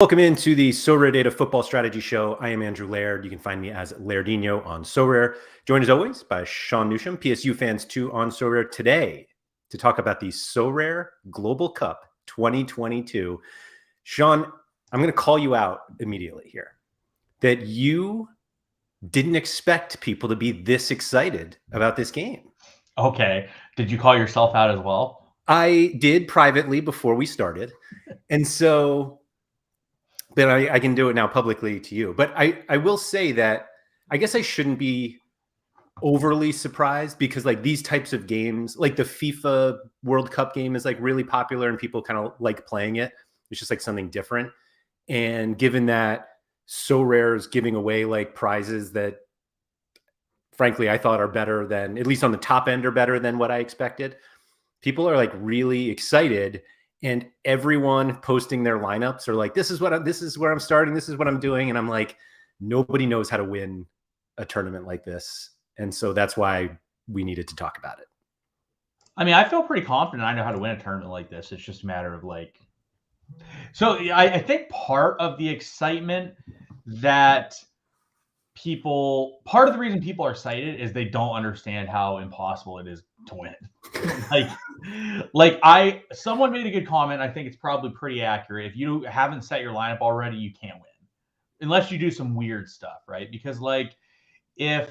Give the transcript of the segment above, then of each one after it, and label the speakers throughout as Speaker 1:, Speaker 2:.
Speaker 1: Welcome into the SorareData Football Strategy Show. I am Andrew Laird. You can find me as Lairdinho on Sorare. Joined as always by Sean Newsham, PSU Fans 2 on Sorare today to talk about the Sorare Global Cup 2022. Sean, I'm going to call you out immediately here that you didn't expect people to be this excited about this game.
Speaker 2: Okay. Did you call yourself out as well?
Speaker 1: I did privately before we started. And so... but I can do it now publicly to you. But I will say that I guess I shouldn't be overly surprised because like these types of games, like the FIFA World Cup game is like really popular and people kind of like playing it. It's just like something different. And given that Sorare is giving away like prizes that frankly I thought are better than, at least on the top end, are better than what I expected, people are like really excited. And everyone posting their lineups are like, this is where I'm starting. This is what I'm doing. And I'm like, nobody knows how to win a tournament like this. And so that's why we needed to talk about it.
Speaker 2: I mean, I feel pretty confident I know how to win a tournament like this. It's just a matter of like, so I think part of the excitement that part of the reason people are excited is they don't understand how impossible it is to win. Someone made a good comment. I think it's probably pretty accurate. If you haven't set your lineup already, you can't win unless you do some weird stuff, right? Because like if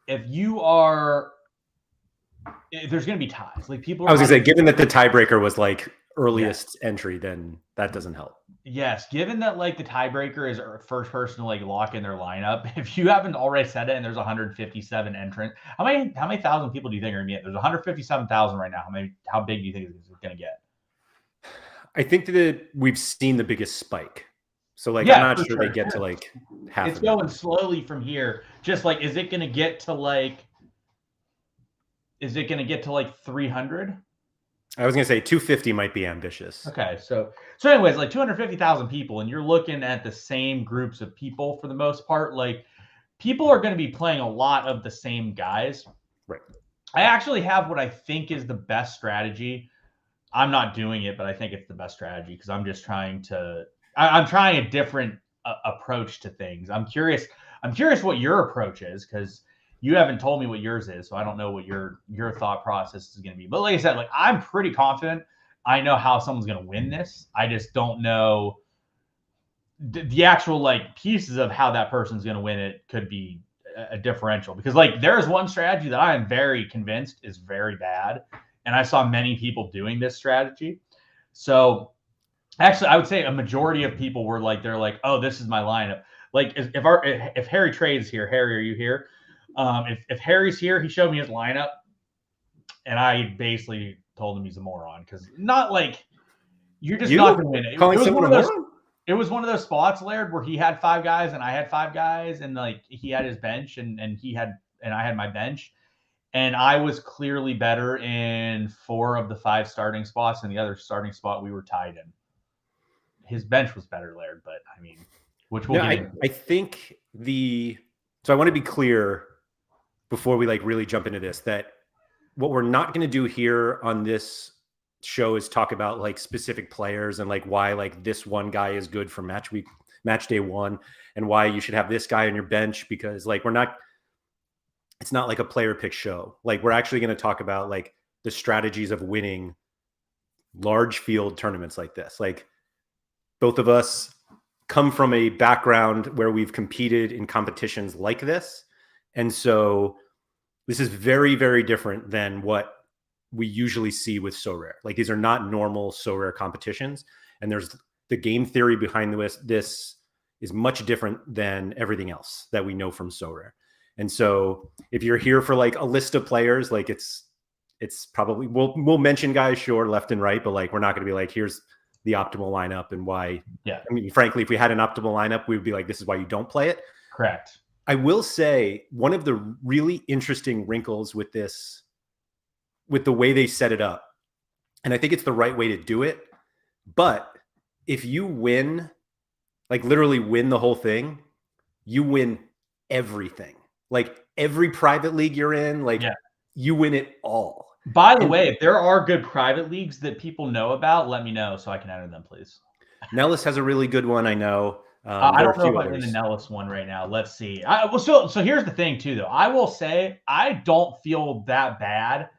Speaker 2: you are, if there's going to be ties. Like people,
Speaker 1: I was going to say, given that the tiebreaker was like earliest entry, then that doesn't help.
Speaker 2: Yes, given that like the tiebreaker is first person to like lock in their lineup, if you haven't already said it and there's 157 entrants, how many thousand people do you think are going to get? There's 157,000 right now. How big do you think it's going to get?
Speaker 1: I think that we've seen the biggest spike. So like, I'm not sure they get to like half.
Speaker 2: It's going slowly from here. Just like, is it going to get to like 300?
Speaker 1: I was going to say 250 might be ambitious.
Speaker 2: Okay. So anyways, like 250,000 people, and you're looking at the same groups of people for the most part. Like people are going to be playing a lot of the same guys.
Speaker 1: Right.
Speaker 2: I actually have what I think is the best strategy. I'm not doing it, but I think it's the best strategy because I'm just trying a different approach to things. I'm curious what your approach is because you haven't told me what yours is, so I don't know what your thought process is going to be. But like I said, like I'm pretty confident I know how someone's going to win this. I just don't know the actual like pieces of how that person's going to win it could be a differential because like there's one strategy that I am very convinced is very bad. And I saw many people doing this strategy. So actually, I would say a majority of people were like, they're like, oh, this is my lineup. Like if Harry Trades here, Harry, are you here? If Harry's here, he showed me his lineup, and I basically told him he's a moron because not like you're just not going to win it. It was one of those spots, Laird, where he had 5 guys and I had 5 guys, and like he had his bench and I had my bench, and I was clearly better in 4 of the 5 starting spots, and the other starting spot we were tied in. His bench was better, Laird, but I mean, which we'll get into.
Speaker 1: I think so I want to be clear before we like really jump into this, that what we're not going to do here on this show is talk about like specific players and like why like this one guy is good for match day 1 and why you should have this guy on your bench, because like it's not like a player pick show. Like we're actually going to talk about like the strategies of winning large field tournaments like this. Like both of us come from a background where we've competed in competitions like this. And so this is very, very different than what we usually see with Sorare. Like these are not normal Sorare competitions. And there's the game theory behind this is much different than everything else that we know from Sorare. And so if you're here for like a list of players, like it's probably, we'll mention guys, sure, left and right, but like, we're not going to be like, here's the optimal lineup and why.
Speaker 2: Yeah.
Speaker 1: I mean, frankly, if we had an optimal lineup, we would be like, this is why you don't play it.
Speaker 2: Correct.
Speaker 1: I will say one of the really interesting wrinkles with this, with the way they set it up, and I think it's the right way to do it, but if you win, like literally win the whole thing, you win everything. Like every private league you're in, like you win it all.
Speaker 2: By the way, if there are good private leagues that people know about, let me know so I can enter them, please.
Speaker 1: Nellis has a really good one, I know.
Speaker 2: I
Speaker 1: There are
Speaker 2: don't
Speaker 1: a
Speaker 2: know
Speaker 1: few
Speaker 2: if I'm in the
Speaker 1: others.
Speaker 2: Nellis one right now. Let's see. So here's the thing too, though. I will say I don't feel that bad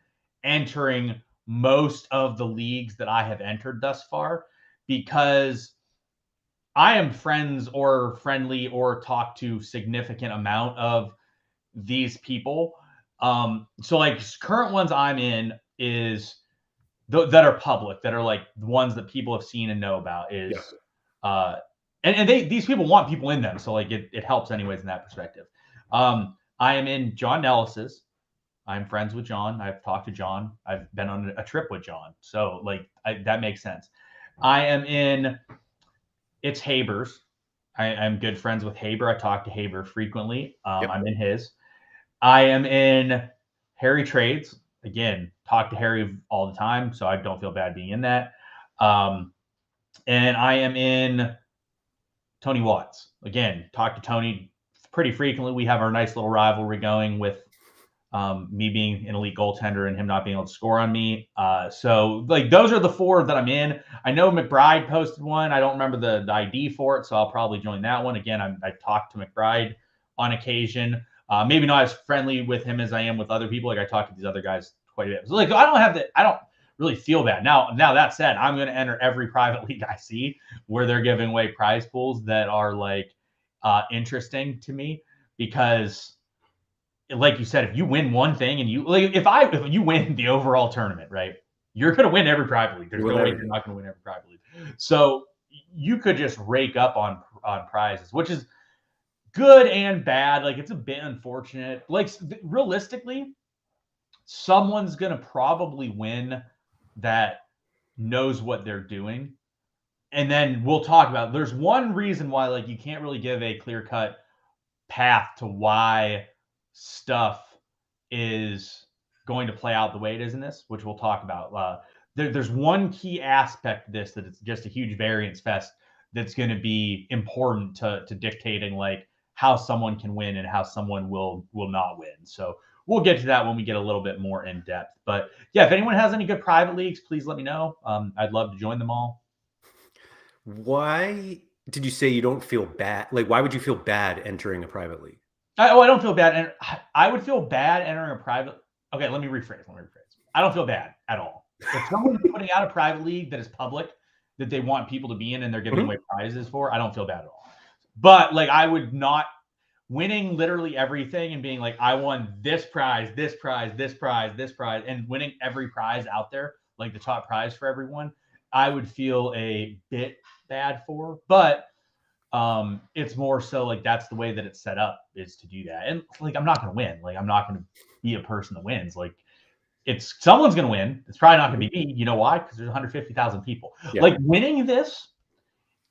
Speaker 2: entering most of the leagues that I have entered thus far because I am friends or friendly or talk to significant amount of these people. So like current ones I'm in is that are public, that are like the ones that people have seen and know about is uh and these people want people in them, so like it helps anyways in that perspective. I am in John Nellis's. I'm friends with John. I've talked to John. I've been on a trip with John, so like that makes sense. I am in it's Haber's. I'm good friends with Haber. I talk to Haber frequently. I'm in his. I am in Harry Trades. Again, talk to Harry all the time, so I don't feel bad being in that. And I am in Tony Watts. Again, talk to Tony pretty frequently. We have our nice little rivalry going with me being an elite goaltender and him not being able to score on me. So like those are the four that I'm in. I know McBride posted one. I don't remember the ID for it, so I'll probably join that one. Again, I talked to McBride on occasion. Maybe not as friendly with him as I am with other people. Like I talk to these other guys quite a bit. So like I don't really feel bad. Now that said, I'm going to enter every private league I see where they're giving away prize pools that are like interesting to me because like you said, if you win one thing and you like if you win the overall tournament, right? You're going to win every private league. There's no way you're not going to win every private league. So you could just rake up on prizes, which is good and bad. Like it's a bit unfortunate. Like realistically, someone's going to probably win that knows what they're doing. And then we'll talk about there's one reason why like you can't really give a clear-cut path to why stuff is going to play out the way it is in this, which we'll talk about. There's one key aspect to this that it's just a huge variance fest that's going to be important to dictating like how someone can win and how someone will not win. So we'll get to that when we get a little bit more in depth. But yeah, if anyone has any good private leagues, please let me know. I'd love to join them all.
Speaker 1: Why did you say you don't feel bad? Like, why would you feel bad entering a private league?
Speaker 2: I don't feel bad. And I would feel bad entering a private. Okay, let me rephrase. I don't feel bad at all. If someone's putting out a private league that is public, that they want people to be in and they're giving away prizes for, I don't feel bad at all. But like, I would not winning literally everything and being like, I won this prize, this prize, this prize, this prize, and winning every prize out there, like the top prize for everyone, I would feel a bit bad for. But it's more so like that's the way that it's set up is to do that. And like I'm not going to win. Like I'm not going to be a person that wins. Like it's someone's going to win. It's probably not going to be me. You know why? Because there's 150,000 people.
Speaker 1: Yeah.
Speaker 2: Like winning this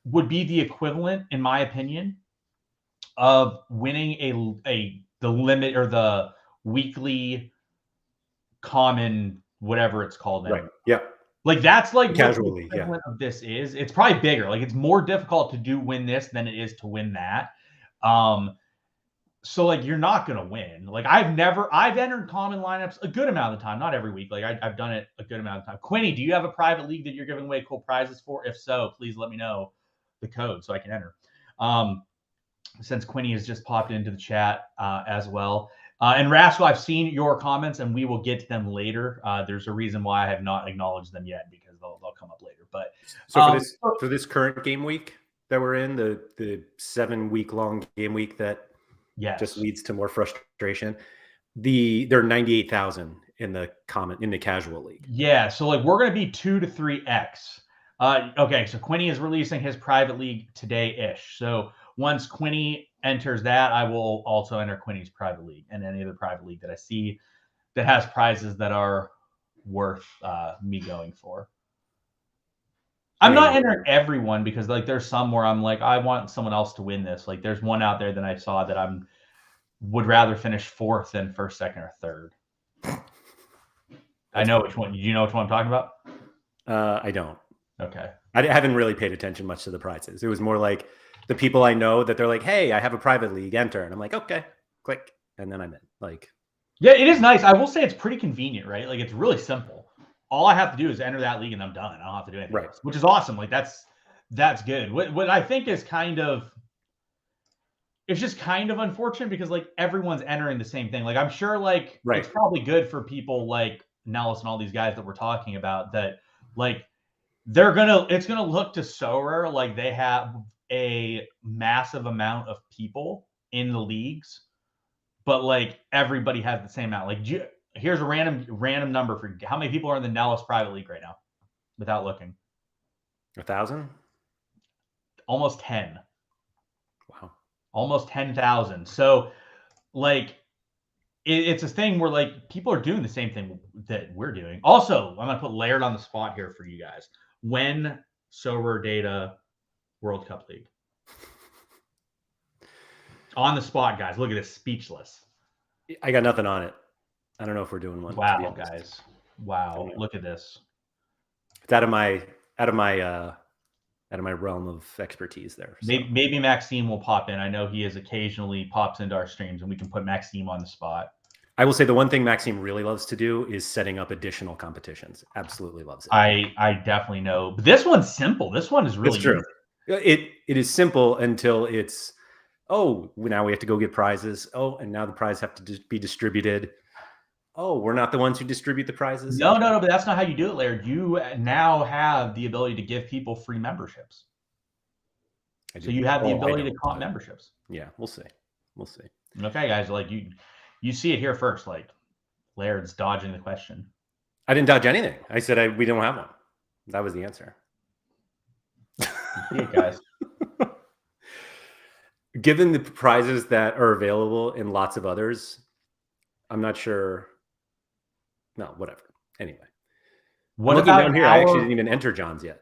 Speaker 2: would be the equivalent, in my opinion, of winning the limit or the weekly common whatever it's called now.
Speaker 1: Right. Yeah.
Speaker 2: Like that's like
Speaker 1: Casual
Speaker 2: what the
Speaker 1: league,
Speaker 2: equivalent of this is. It's probably bigger. Like it's more difficult to win this than it is to win that. So like you're not gonna win. Like I've entered common lineups a good amount of the time, not every week. Like I've done it a good amount of time. Quinny, do you have a private league that you're giving away cool prizes for? If so, please let me know the code so I can enter. Since Quinny has just popped into the chat as well. And Rascal, I've seen your comments and we will get to them later. There's a reason why I have not acknowledged them yet because they'll come up later. But
Speaker 1: so for this current game week that we're in, the 7-week long game week that just leads to more frustration. There are 98,000 in the casual league.
Speaker 2: Yeah, so like we're gonna be 2 to 3x. Okay, so Quinny is releasing his private league today-ish. So once Quinny enters that, I will also enter Quinny's private league and any other private league that I see that has prizes that are worth me going for. I'm not entering everyone because like there's some where I'm like, I want someone else to win this. Like there's one out there that I saw that would rather finish 4th than 1st, 2nd, or 3rd. I know which one. Do you know which one I'm talking about?
Speaker 1: I don't.
Speaker 2: Okay.
Speaker 1: I haven't really paid attention much to the prizes. It was more like the people I know that they're like, hey, I have a private league, enter. And I'm like, okay, click. And then I'm in. Like,
Speaker 2: yeah, it is nice. I will say it's pretty convenient, right? Like it's really simple. All I have to do is enter that league and I'm done. I don't have to do anything else, which is awesome. Like that's That's good. What I think is it's just kind of unfortunate because like everyone's entering the same thing. Like I'm sure like it's probably good for people like Nellis and all these guys that we're talking about that like it's gonna look to Sorare like they have a massive amount of people in the leagues, but like everybody has the same amount. Like here's a random number for how many people are in the Nellis private league right now without looking.
Speaker 1: 1,000?
Speaker 2: Almost 10.
Speaker 1: Wow.
Speaker 2: Almost 10,000. So like it's a thing where like people are doing the same thing that we're doing. Also, I'm gonna put Laird on the spot here for you guys. When SorareData World Cup League? On the spot, guys. Look at this, speechless.
Speaker 1: I got nothing on it. I don't know if we're doing one.
Speaker 2: Wow, guys. Wow. Look at this.
Speaker 1: It's out of my realm of expertise there. So.
Speaker 2: Maybe Maxime will pop in. I know he occasionally pops into our streams, and we can put Maxime on the spot.
Speaker 1: I will say the one thing Maxime really loves to do is setting up additional competitions. Absolutely loves it.
Speaker 2: I definitely know. But this one's simple. This one is really
Speaker 1: true. Easy. It is simple until it's, oh, now we have to go get prizes. Oh, and now the prize have to be distributed. Oh, we're not the ones who distribute the prizes.
Speaker 2: No, but that's not how you do it, Laird. You now have the ability to give people free memberships. So you have the ability to comp memberships.
Speaker 1: Yeah, we'll see.
Speaker 2: Okay, guys, like you see it here first. Like Laird's dodging the question.
Speaker 1: I didn't dodge anything. I said we don't have one. That was the answer.
Speaker 2: Yeah, guys.
Speaker 1: Given the prizes that are available and lots of others, I'm not sure. No, whatever. Anyway,
Speaker 2: what about down
Speaker 1: here? I actually didn't even enter John's yet.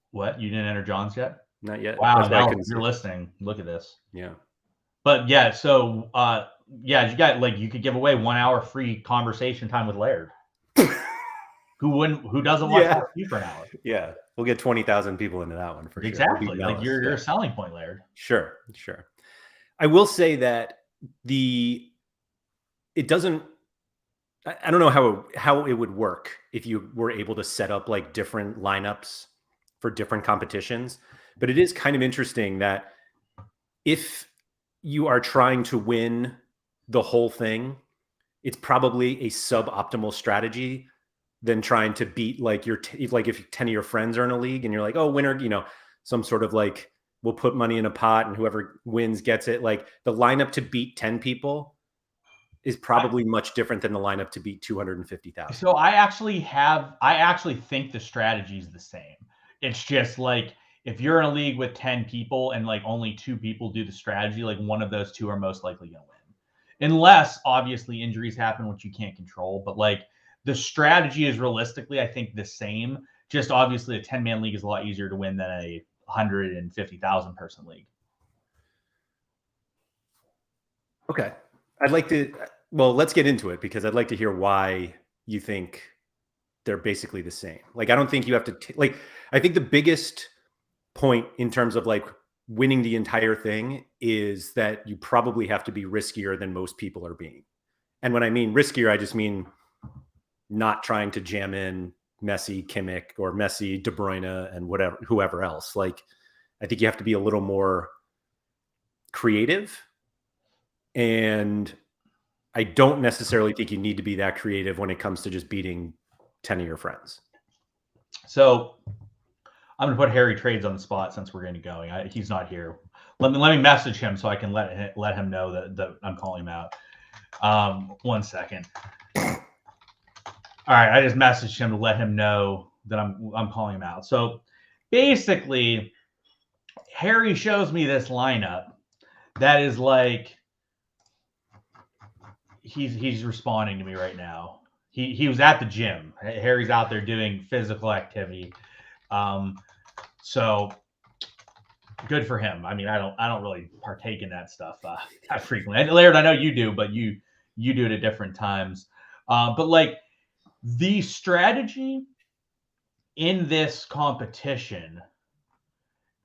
Speaker 2: What? You didn't enter John's yet?
Speaker 1: Not yet.
Speaker 2: Wow, now you're listening. Look at this.
Speaker 1: Yeah.
Speaker 2: But yeah, so you got like you could give away 1 hour free conversation time with Laird. Who doesn't want to talk to you for an hour?
Speaker 1: Yeah. We'll get 20,000 people into that one for
Speaker 2: exactly.
Speaker 1: sure.
Speaker 2: Like you're a selling point, Laird.
Speaker 1: Sure. I will say that it doesn't. I don't know how it would work if you were able to set up like different lineups for different competitions, but it is kind of interesting that if you are trying to win the whole thing, it's probably a suboptimal strategy than trying to beat like if 10 of your friends are in a league and you're like, oh, winner, some sort of like we'll put money in a pot and whoever wins gets it. Like the lineup to beat 10 people is probably much different than the lineup to beat 250,000.
Speaker 2: So I actually think the strategy is the same. It's just like if you're in a league with 10 people and like only 2 people do the strategy, like one of those 2 are most likely going to win. Unless obviously injuries happen, which you can't control. But like the strategy is realistically, I think, the same. Just obviously a 10-man league is a lot easier to win than a 150,000 person league.
Speaker 1: Okay. Let's get into it because I'd like to hear why you think they're basically the same. Like, I don't think you have to I think the biggest point in terms of like winning the entire thing is that you probably have to be riskier than most people are being. And when I mean riskier, I just mean not trying to jam in Messi, Kimmich, or Messi, De Bruyne, and whoever else. Like, I think you have to be a little more creative. And I don't necessarily think you need to be that creative when it comes to just beating 10 of your friends.
Speaker 2: So I'm going to put Harry Trades on the spot since we're going to be going. He's not here. Let me message him so I can let him know that I'm calling him out. 1 second. All right, I just messaged him to let him know that I'm calling him out. So basically, Harry shows me this lineup that is like he's responding to me right now. He was at the gym. Harry's out there doing physical activity. So good for him. I mean, I don't really partake in that stuff that frequently. And Laird, I know you do, but you do it at different times. But like the strategy in this competition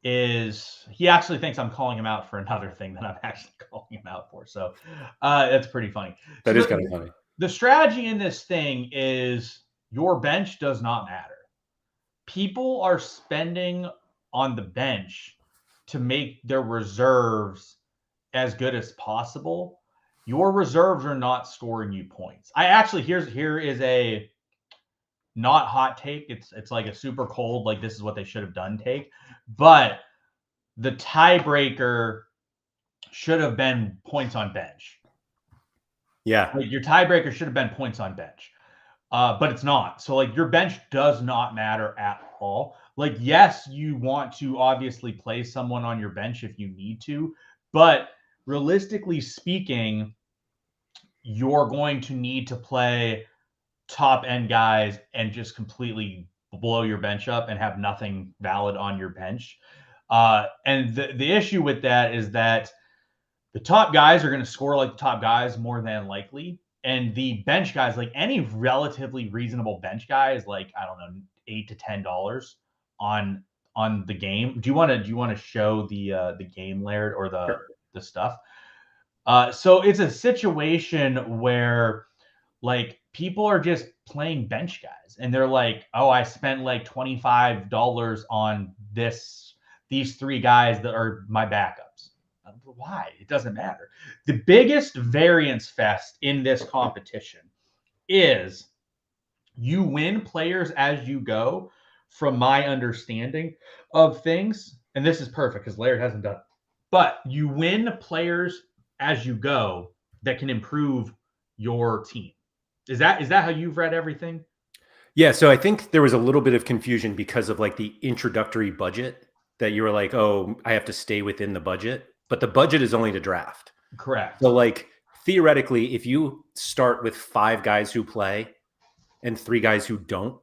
Speaker 2: is he actually thinks I'm calling him out for another thing that I'm actually calling him out for. So that's pretty funny.
Speaker 1: That is kind of funny.
Speaker 2: The strategy in this thing is your bench does not matter. People are spending on the bench to make their reserves as good as possible, your reserves are not scoring you points. I actually here is a not hot take. It's like a super cold, like this is what they should have done take. But the tiebreaker should have been points on bench.
Speaker 1: Yeah.
Speaker 2: Like your tiebreaker should have been points on bench. But it's not. So like your bench does not matter at all. Like, yes, you want to obviously play someone on your bench if you need to, but realistically speaking, you're going to need to play top end guys and just completely blow your bench up and have nothing valid on your bench. And the issue with that is that the top guys are going to score like the top guys more than likely. And the bench guys, like any relatively reasonable bench guy, is like, I don't know, $8 to $10 on the game. Do you want to show the game, Laird, or the stuff? So it's a situation where like people are just playing bench guys and they're like, oh, I spent like $25 on these three guys that are my backups. Why? It doesn't matter. The biggest variance fest in this competition is you win players as you go, from my understanding of things. And this is perfect because Laird hasn't done it. But you win players as you go that can improve your team. Is that how you've read everything?
Speaker 1: Yeah. So I think there was a little bit of confusion because of like the introductory budget that you were like, oh, I have to stay within the budget, but the budget is only to draft.
Speaker 2: Correct.
Speaker 1: So like theoretically, if you start with 5 guys who play and 3 guys who don't,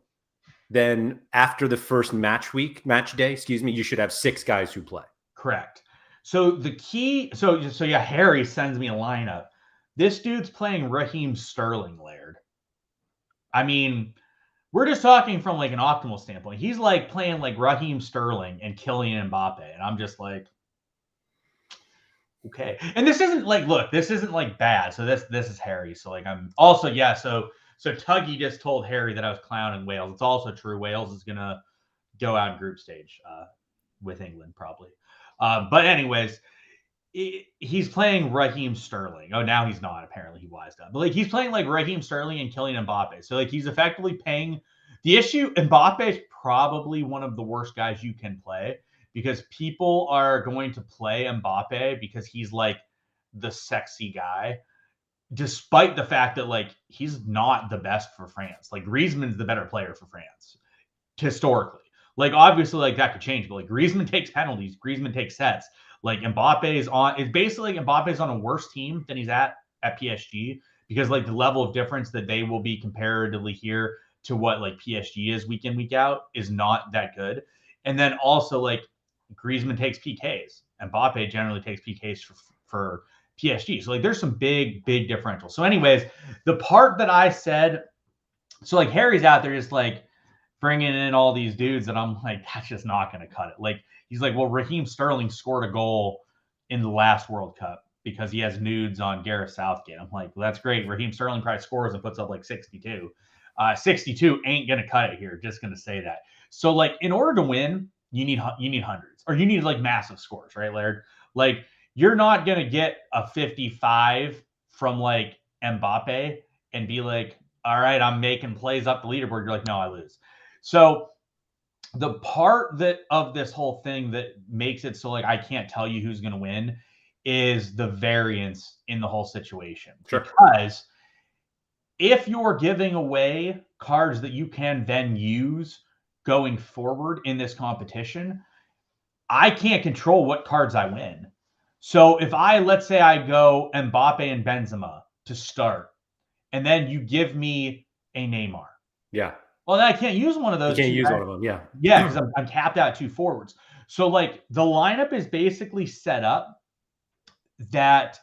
Speaker 1: then after the first match day, you should have 6 guys who play.
Speaker 2: Correct. So the key, so yeah, Harry sends me a lineup. This dude's playing Raheem Sterling, Laird. I mean, we're just talking from like an optimal standpoint. He's like playing like Raheem Sterling and Kylian Mbappe, and I'm just like, okay. And this isn't like, look, this isn't like bad. So this is Harry. So like I'm also, yeah. So Tuggy just told Harry that I was clowning Wales. It's also true. Wales is gonna go out in group stage with England probably. But anyways, he's playing Raheem Sterling. Oh, now he's not. Apparently he wised up. But like he's playing like Raheem Sterling and Kylian Mbappe. So like he's effectively paying the issue. Mbappe is probably one of the worst guys you can play because people are going to play Mbappe because he's like the sexy guy, despite the fact that like he's not the best for France. Like Griezmann's the better player for France historically. Like obviously like that could change, but like Griezmann takes penalties, Griezmann takes sets. Like Mbappe is on, it's basically like Mbappe is on a worse team than he's at PSG because like the level of difference that they will be comparatively here to what like PSG is week in, week out is not that good. And then also like Griezmann takes PKs. Mbappe generally takes PKs for PSG. So like there's some big differentials. So anyways, the part that I said, so like Harry's out there just like bringing in all these dudes and I'm like, that's just not going to cut it. Like he's like, well, Raheem Sterling scored a goal in the last World Cup because he has nudes on Gareth Southgate. I'm like, well, that's great. Raheem Sterling probably scores and puts up like 62. 62 ain't going to cut it here. Just going to say that. So like in order to win, you need hundreds or you need like massive scores, right, Laird? Like you're not going to get a 55 from like Mbappe and be like, all right, I'm making plays up the leaderboard. You're like, no, I lose. So the part that of this whole thing that makes it so like I can't tell you who's going to win is the variance in the whole situation.
Speaker 1: Sure.
Speaker 2: Because if you're giving away cards that you can then use going forward in this competition, I can't control what cards I win. So if let's say I go Mbappe and Benzema to start, and then you give me a Neymar.
Speaker 1: Yeah.
Speaker 2: Well, then I can't use one of those.
Speaker 1: You can't use one of them. Yeah.
Speaker 2: Yeah, because I'm capped out 2 forwards. So like the lineup is basically set up that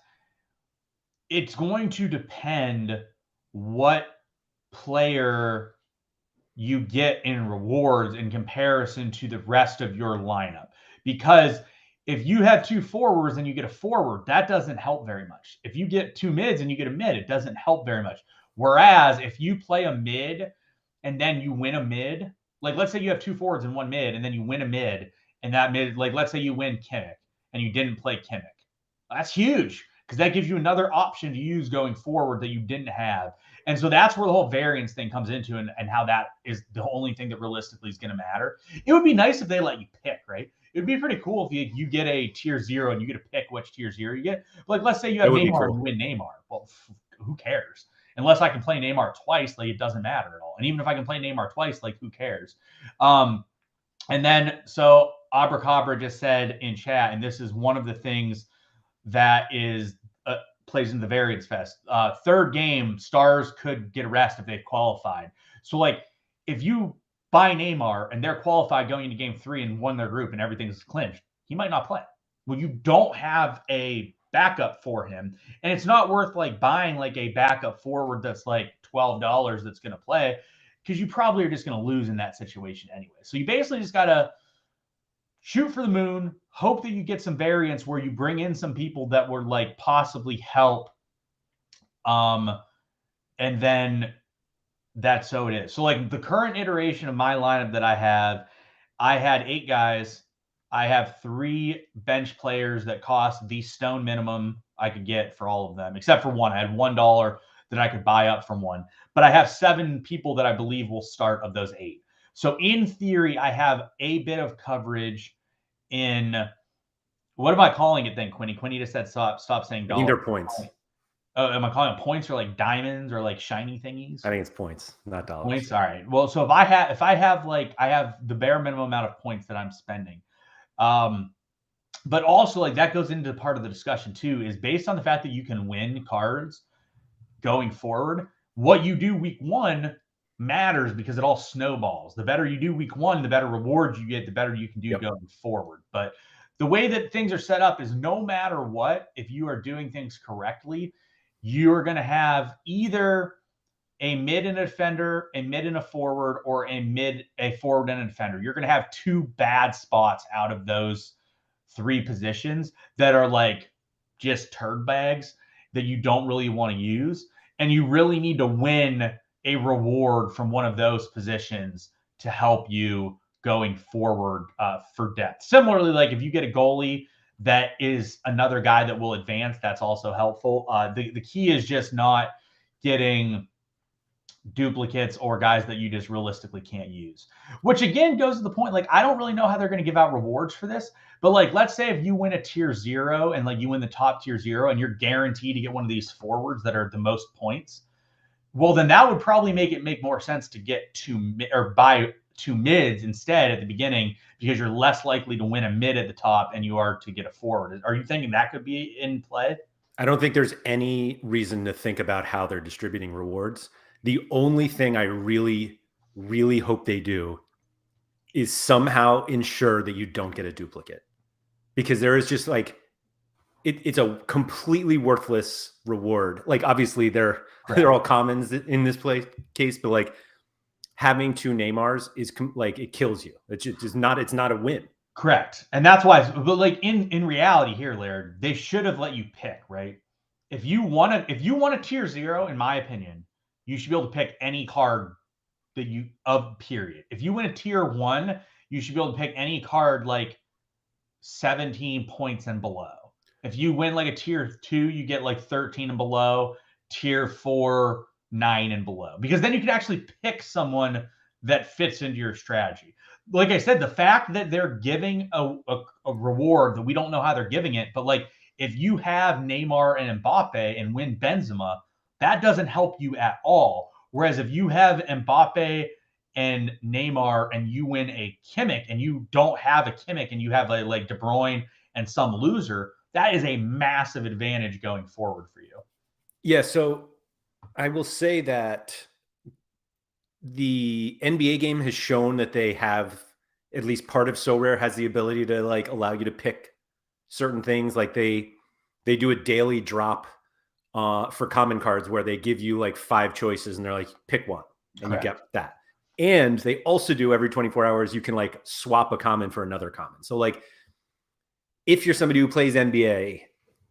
Speaker 2: it's going to depend what player you get in rewards in comparison to the rest of your lineup. Because if you have 2 forwards and you get a forward, that doesn't help very much. If you get 2 mids and you get a mid, it doesn't help very much. Whereas if you play a mid and then you win a mid, like let's say you have 2 forwards and 1 mid, and then you win a mid, and that mid, like let's say you win Kimmich and you didn't play Kimmich. That's huge because that gives you another option to use going forward that you didn't have. And so that's where the whole variance thing comes into, and how that is the only thing that realistically is going to matter. It would be nice if they let you pick, right? It would be pretty cool if you get a tier 0 and you get to pick which tier 0 you get. But like, let's say you have Neymar and you win Neymar. Well, who cares? Unless I can play Neymar twice, like it doesn't matter at all. And even if I can play Neymar twice, like who cares? And then so Abracabra just said in chat, and this is one of the things that is plays into the variance fest. Third game, Stars could get a rest if they qualified. So like if you buy Neymar and they're qualified going into game 3 and won their group and everything's clinched, he might not play. Well, you don't have a backup for him, and it's not worth like buying like a backup forward that's like $12 that's going to play, because you probably are just going to lose in that situation anyway. So you basically just got to shoot for the moon, hope that you get some variance where you bring in some people that would like possibly help. And then that's so it is. So like the current iteration of my lineup that I had 8 guys. I have 3 bench players that cost the stone minimum I could get for all of them, except for one. I had $1 that I could buy up from one, but I have 7 people that I believe will start of those 8. So in theory, I have a bit of coverage in, what am I calling it then, Quinny? Quinny just said stop saying dollars.
Speaker 1: I think they're points.
Speaker 2: Oh, am I calling them points or like diamonds or like shiny thingies?
Speaker 1: I think it's points, not dollars.
Speaker 2: Points. All right. Well, so if I have I have the bare minimum amount of points that I'm spending. But also like that goes into part of the discussion too, is based on the fact that you can win cards going forward. What you do week 1 matters because it all snowballs. The better you do week 1, the better rewards you get, the better you can do going forward. But the way that things are set up is no matter what, if you are doing things correctly, you're going to have either a mid and a defender, a mid and a forward, or a forward and a defender. You're going to have 2 bad spots out of those 3 positions that are like just turd bags that you don't really want to use. And you really need to win a reward from one of those positions to help you going forward for depth. Similarly, like if you get a goalie that is another guy that will advance, that's also helpful. The key is just not getting duplicates or guys that you just realistically can't use, which again goes to the point, like I don't really know how they're going to give out rewards for this, but like let's say if you win a tier 0 and like you win the top tier 0 and you're guaranteed to get one of these forwards that are the most points, well then that would probably make more sense to get 2 or buy 2 mids instead at the beginning, because you're less likely to win a mid at the top and you are to get a forward. Are you thinking that could be in play?
Speaker 1: I don't think there's any reason to think about how they're distributing rewards. The only thing I really, really hope they do is somehow ensure that you don't get a duplicate, because there is just like, it's a completely worthless reward. Like obviously they're all commons in this case, but like having 2 Neymars is like, it kills you. It's not a win.
Speaker 2: Correct. And that's why, but like in reality here, Laird, they should have let you pick, right? If you want a tier 0, in my opinion, you should be able to pick any card that you period. If you win a tier 1, you should be able to pick any card like 17 points and below. If you win like a tier 2, you get like 13 and below, tier 4, 9 and below, because then you can actually pick someone that fits into your strategy. Like I said, the fact that they're giving a reward that we don't know how they're giving it, but like if you have Neymar and Mbappe and win Benzema, that doesn't help you at all. Whereas if you have Mbappe and Neymar and you win a Kimmich and you don't have a Kimmich and you have like De Bruyne and some loser, that is a massive advantage going forward for you.
Speaker 1: Yeah, so I will say that the NBA game has shown that they have, at least part of Sorare has the ability to like allow you to pick certain things. Like they do a daily drop for common cards where they give you like 5 choices and they're like, pick one and Correct. You get that. And they also do every 24 hours, you can like swap a common for another common. So like if you're somebody who plays NBA,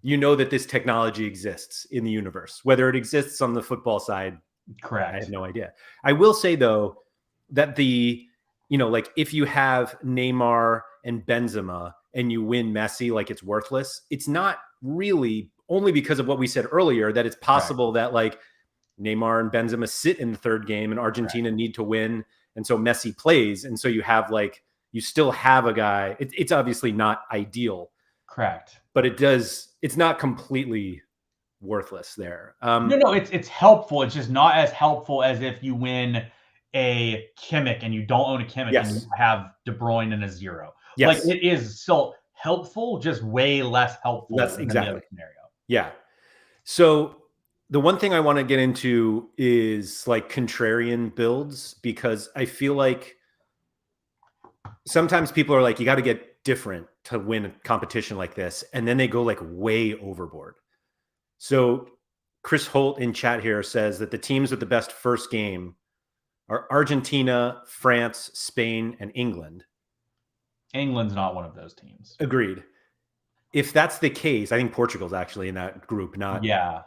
Speaker 1: you know that this technology exists in the universe. Whether it exists on the football side,
Speaker 2: correct,
Speaker 1: I have no idea. I will say though that like if you have Neymar and Benzema and you win Messi, like it's worthless. It's not really, only because of what we said earlier, that it's possible that like Neymar and Benzema sit in the third game and Argentina need to win. And so Messi plays. And so you have like, you still have a guy. It's obviously not ideal.
Speaker 2: Correct.
Speaker 1: But it's not completely worthless there.
Speaker 2: No, it's helpful. It's just not as helpful as if you win a Kimmich and you don't own a Kimmich and you have De Bruyne and a 0. Like it is still helpful, just way less helpful than the other scenario.
Speaker 1: Yeah. So the one thing I want to get into is like contrarian builds, because I feel like sometimes people are like, you got to get different to win a competition like this. And then they go like way overboard. So Chris Holt in chat here says that the teams with the best first game are Argentina, France, Spain, and England.
Speaker 2: England's not one of those teams.
Speaker 1: Agreed. If that's the case, I think Portugal's actually in that group, not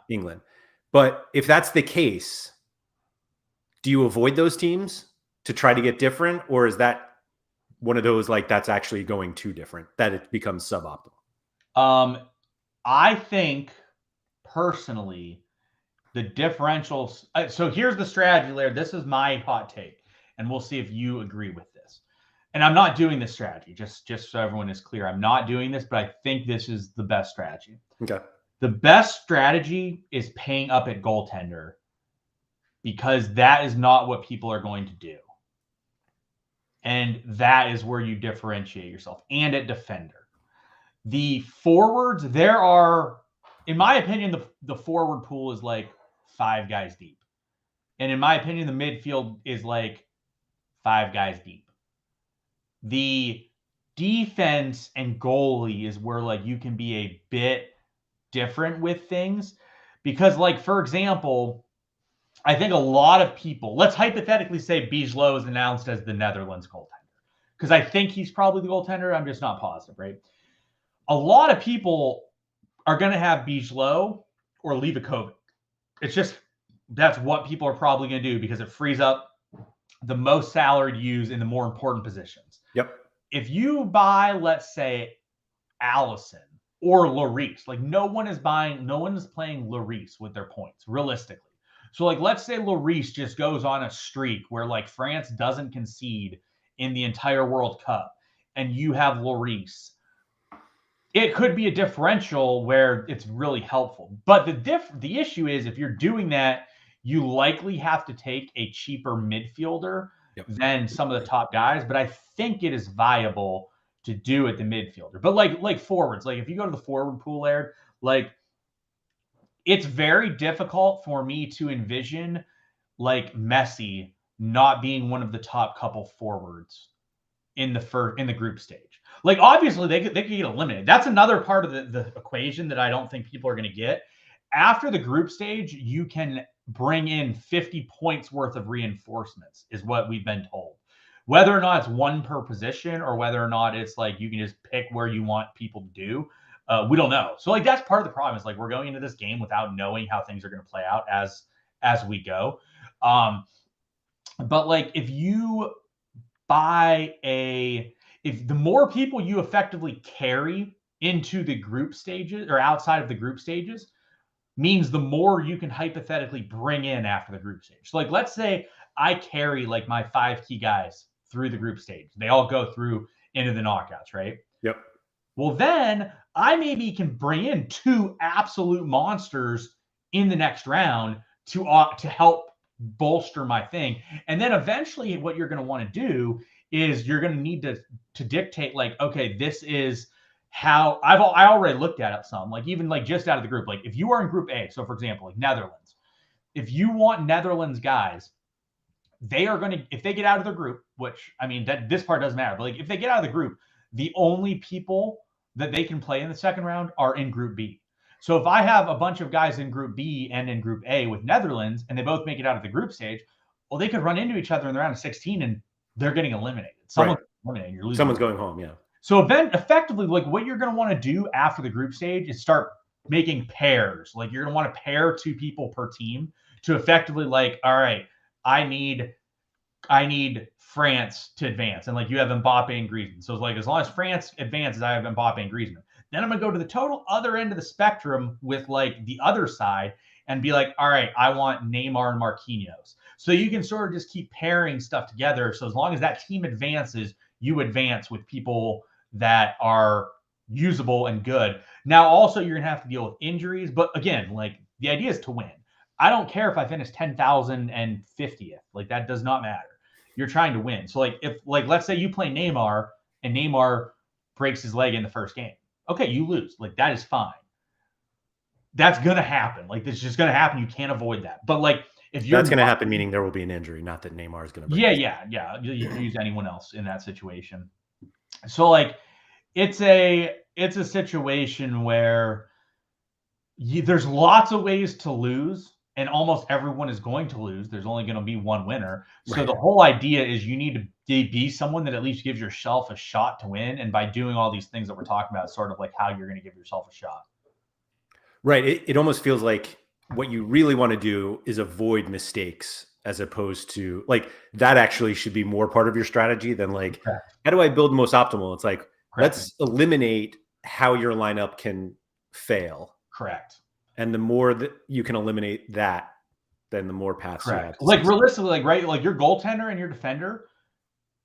Speaker 1: England. But if that's the case, do you avoid those teams to try to get different? Or is that one of those, like, that's actually going too different, that it becomes suboptimal?
Speaker 2: I think personally, the differentials. So here's the strategy, Laird. This is my hot take, and we'll see if you agree with this. And I'm not doing this strategy, just so everyone is clear. I'm not doing this, but I think this is the best strategy.
Speaker 1: Okay.
Speaker 2: The best strategy is paying up at goaltender, because that is not what people are going to do. And that is where you differentiate yourself. And at defender. The forwards, there are, in my opinion, the forward pool is like 5 guys deep. And in my opinion, the midfield is like 5 guys deep. The defense and goalie is where like you can be a bit different with things. Because like, for example, I think a lot of people, let's hypothetically say Bijlow is announced as the Netherlands goaltender. Because I think he's probably the goaltender. I'm just not positive, right? A lot of people are going to have Bijlow or Livakovic. It's just, that's what people are probably going to do, because it frees up the most salary to use in the more important positions.
Speaker 1: Yep.
Speaker 2: If you buy, let's say, Allison or Lloris, like no one is playing Lloris with their points, realistically. So like, let's say Lloris just goes on a streak where like France doesn't concede in the entire World Cup, and you have Lloris. It could be a differential where it's really helpful. But the issue is, if you're doing that, you likely have to take a cheaper midfielder than some of the top guys. But I think it is viable to do at the midfielder. But like forwards, like if you go to the forward pool there, like it's very difficult for me to envision like Messi not being one of the top couple forwards in the group stage. Like obviously they could get eliminated. That's another part of the equation that I don't think people are going to get. After the group stage, you can bring in 50 points worth of reinforcements, is what we've been told. Whether or not it's one per position or whether or not it's like you can just pick where you want people to do, we don't know. So like that's part of the problem, is like we're going into this game without knowing how things are going to play out as we go. But like if you if the more people you effectively carry into the group stages or outside of the group stages, means the more you can hypothetically bring in after the group stage. So like, let's say I carry like my 5 key guys through the group stage. They all go through into the knockouts, right?
Speaker 1: Yep.
Speaker 2: Well, then I maybe can bring in 2 absolute monsters in the next round to help bolster my thing. And then eventually what you're going to want to do is you're going to need to dictate like, okay, this is how I already looked at it some, like even like just out of the group. Like if you are in group A, so for example, like Netherlands, if you want Netherlands guys, they are going to, if they get out of the group, which I mean, that this part doesn't matter, but like if they get out of the group, the only people that they can play in the second round are in group B. So if I have a bunch of guys in group B and in group A with Netherlands, and they both make it out of the group stage, well, they could run into each other in the round of 16 and they're getting eliminated. Someone's eliminated, you're losing.
Speaker 1: Someone's going home, yeah.
Speaker 2: So effectively, like what you're going to want to do after the group stage is start making pairs. Like you're going to want to pair 2 people per team to effectively like, all right, I need I need France to advance. And like you have Mbappe and Griezmann. So it's like as long as France advances, I have Mbappe and Griezmann. Then I'm gonna go to the total other end of the spectrum with like the other side and be like, all right, I want Neymar and Marquinhos. So you can sort of just keep pairing stuff together. So as long as that team advances, you advance with people that are usable and good. Now, also you're gonna have to deal with injuries, but again, like the idea is to win. I don't care if I finish 10,050th. Like that does not matter. You're trying to win. So like if like let's say you play Neymar and Neymar breaks his leg in the first game. Okay, you lose. Like that is fine. That's gonna happen. Like this is just gonna happen. You can't avoid that. But like if you're
Speaker 1: That's going to happen, meaning there will be an injury, not that Neymar is going to break.
Speaker 2: yeah. You can use anyone else in that situation. So like it's a situation where there's lots of ways to lose, and almost everyone is going to lose. There's only going to be one winner. So
Speaker 1: Right.
Speaker 2: the whole idea is you need to be someone that at least gives yourself a shot to win. And by doing all these things that we're talking about, sort of like how you're going to give yourself a shot.
Speaker 1: Right. It almost feels like what you really want to do is avoid mistakes, as opposed to like that actually should be more part of your strategy than like,
Speaker 2: Correct.
Speaker 1: how do I build most optimal? It's like,
Speaker 2: Correct.
Speaker 1: let's eliminate how your lineup can fail.
Speaker 2: Correct.
Speaker 1: And the more that you can eliminate that, then the more paths you have.
Speaker 2: Correct. Like realistically, like right, like your goaltender and your defender.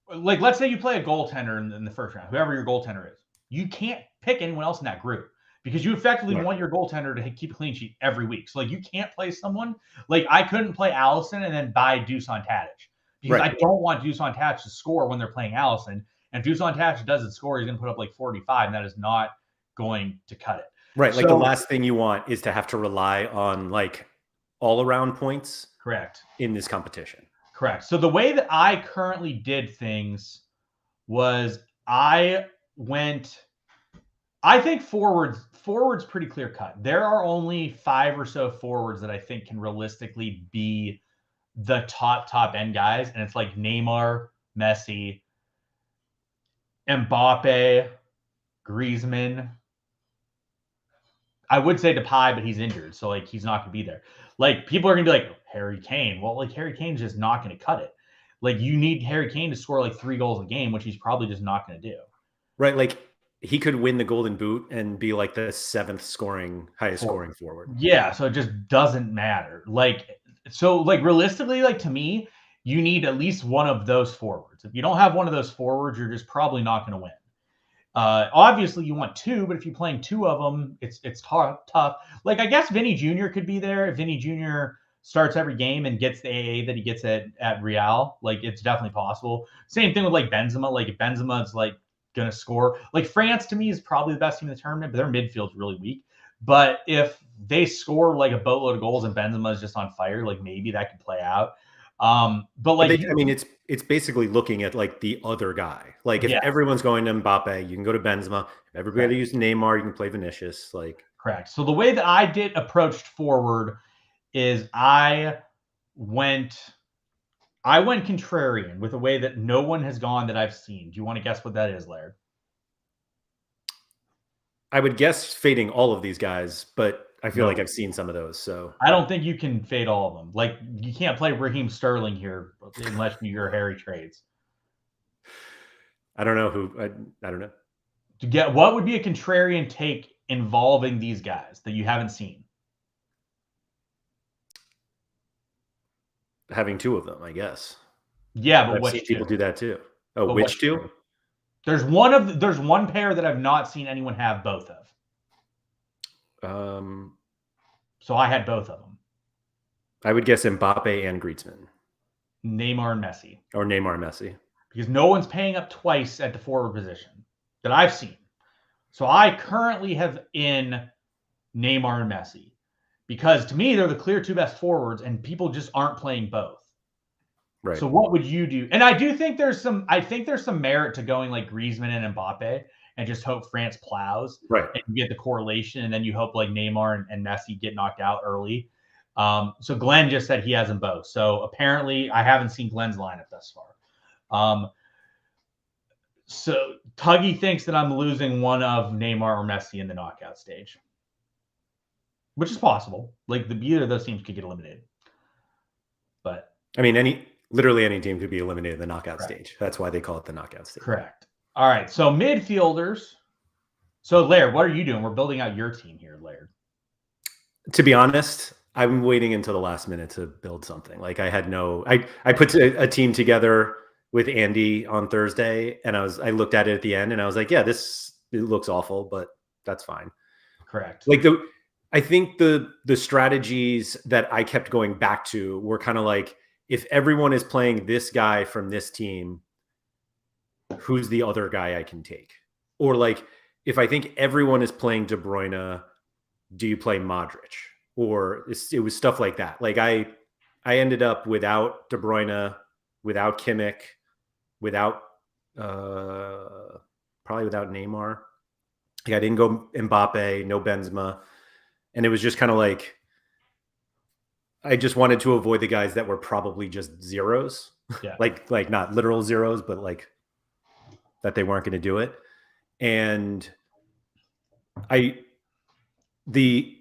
Speaker 2: Like let's say you play a goaltender in the first round, whoever your goaltender is, you can't pick anyone else in that group because you effectively
Speaker 1: Right.
Speaker 2: want your goaltender to keep a clean sheet every week. So like you can't play someone like I couldn't play Allison and then buy Dusan Tadic because
Speaker 1: Right.
Speaker 2: I don't want Dusan Tadic to score when they're playing Allison. And if Dusan Tadic doesn't score, he's going to put up like 45, and that is not going to cut it.
Speaker 1: Right. Like
Speaker 2: So,
Speaker 1: the last thing you want is to have to rely on like all around points
Speaker 2: correct.
Speaker 1: in this competition.
Speaker 2: Correct. So the way that I currently did things was I think forwards pretty clear cut. There are only 5 or so forwards that I think can realistically be the top end guys, and it's like Neymar, Messi, Mbappe, Griezmann. I would say Depay, but he's injured, so like he's not going to be there. Like people are going to be like Harry Kane. Well, like Harry Kane's just not going to cut it. Like you need Harry Kane to score like 3 goals a game, which he's probably just not going to do.
Speaker 1: Right. Like he could win the Golden Boot and be like the 7th highest scoring forward.
Speaker 2: Yeah, so it just doesn't matter. Like so like realistically, like to me, you need at least one of those forwards. If you don't have one of those forwards, you're just probably not going to win. Obviously you want 2, but if you're playing 2 of them, it's tough. Like I guess Vinny Jr. could be there if Vinny Jr. starts every game and gets the AA that he gets at Real. Like it's definitely possible. Same thing with like Benzema. Like if Benzema's like gonna score, like France to me is probably the best team in the tournament, but their midfield's really weak. But if they score like a boatload of goals and Benzema is just on fire, like maybe that could play out. But like,
Speaker 1: I mean, it's basically looking at like the other guy. Like if everyone's going to Mbappe, you can go to Benzema. If everybody uses Neymar, you can play Vinicius. Like
Speaker 2: correct. So the way that I did approached forward is I went contrarian with a way that no one has gone that I've seen. Do you want to guess what that is, Laird?
Speaker 1: I would guess fading all of these guys, but I feel like I've seen some of those. So
Speaker 2: I don't think you can fade all of them. Like you can't play Raheem Sterling here unless you're Harry Trades.
Speaker 1: I don't know who. I don't know.
Speaker 2: To get what would be a contrarian take involving these guys that you haven't seen?
Speaker 1: Having 2 of them, I guess.
Speaker 2: Yeah, but
Speaker 1: I've
Speaker 2: which
Speaker 1: seen people do that too. Oh,
Speaker 2: but
Speaker 1: which 2?
Speaker 2: There's one pair that I've not seen anyone have both of. So I had both of them.
Speaker 1: I would guess Mbappe and Griezmann.
Speaker 2: Neymar and Messi.
Speaker 1: Or Neymar and Messi.
Speaker 2: Because no one's paying up twice at the forward position that I've seen. So I currently have in Neymar and Messi. Because to me, they're the clear 2 best forwards, and people just aren't playing both.
Speaker 1: Right.
Speaker 2: So what would you do? And I do think there's some merit to going like Griezmann and Mbappe and just hope France plows.
Speaker 1: Right.
Speaker 2: And you get the correlation, and then you hope like Neymar and Messi get knocked out early. So Glenn just said he has them both. So apparently I haven't seen Glenn's lineup thus far. So Tuggy thinks that I'm losing one of Neymar or Messi in the knockout stage, which is possible. Like either of those teams could get eliminated. But
Speaker 1: I mean, Literally any team could be eliminated in the knockout
Speaker 2: Correct.
Speaker 1: stage. That's why they call it the knockout stage.
Speaker 2: Correct. All right. So midfielders. So Laird, what are you doing? We're building out your team here, Laird.
Speaker 1: To be honest, I'm waiting until the last minute to build something. Like I put a team together with Andy on Thursday, and I looked at it at the end, and I was like, yeah, it looks awful, but that's fine.
Speaker 2: Correct.
Speaker 1: Like I think the strategies that I kept going back to were kind of like, if everyone is playing this guy from this team, who's the other guy I can take? Or like, if I think everyone is playing De Bruyne, do you play Modric? Or it was stuff like that. Like I ended up without De Bruyne, without Kimmich, without probably without Neymar. Like I didn't go Mbappe, no Benzema. And it was just kind of like, I just wanted to avoid the guys that were probably just zeros.
Speaker 2: Yeah.
Speaker 1: like not literal zeros, but like that they weren't going to do it. And the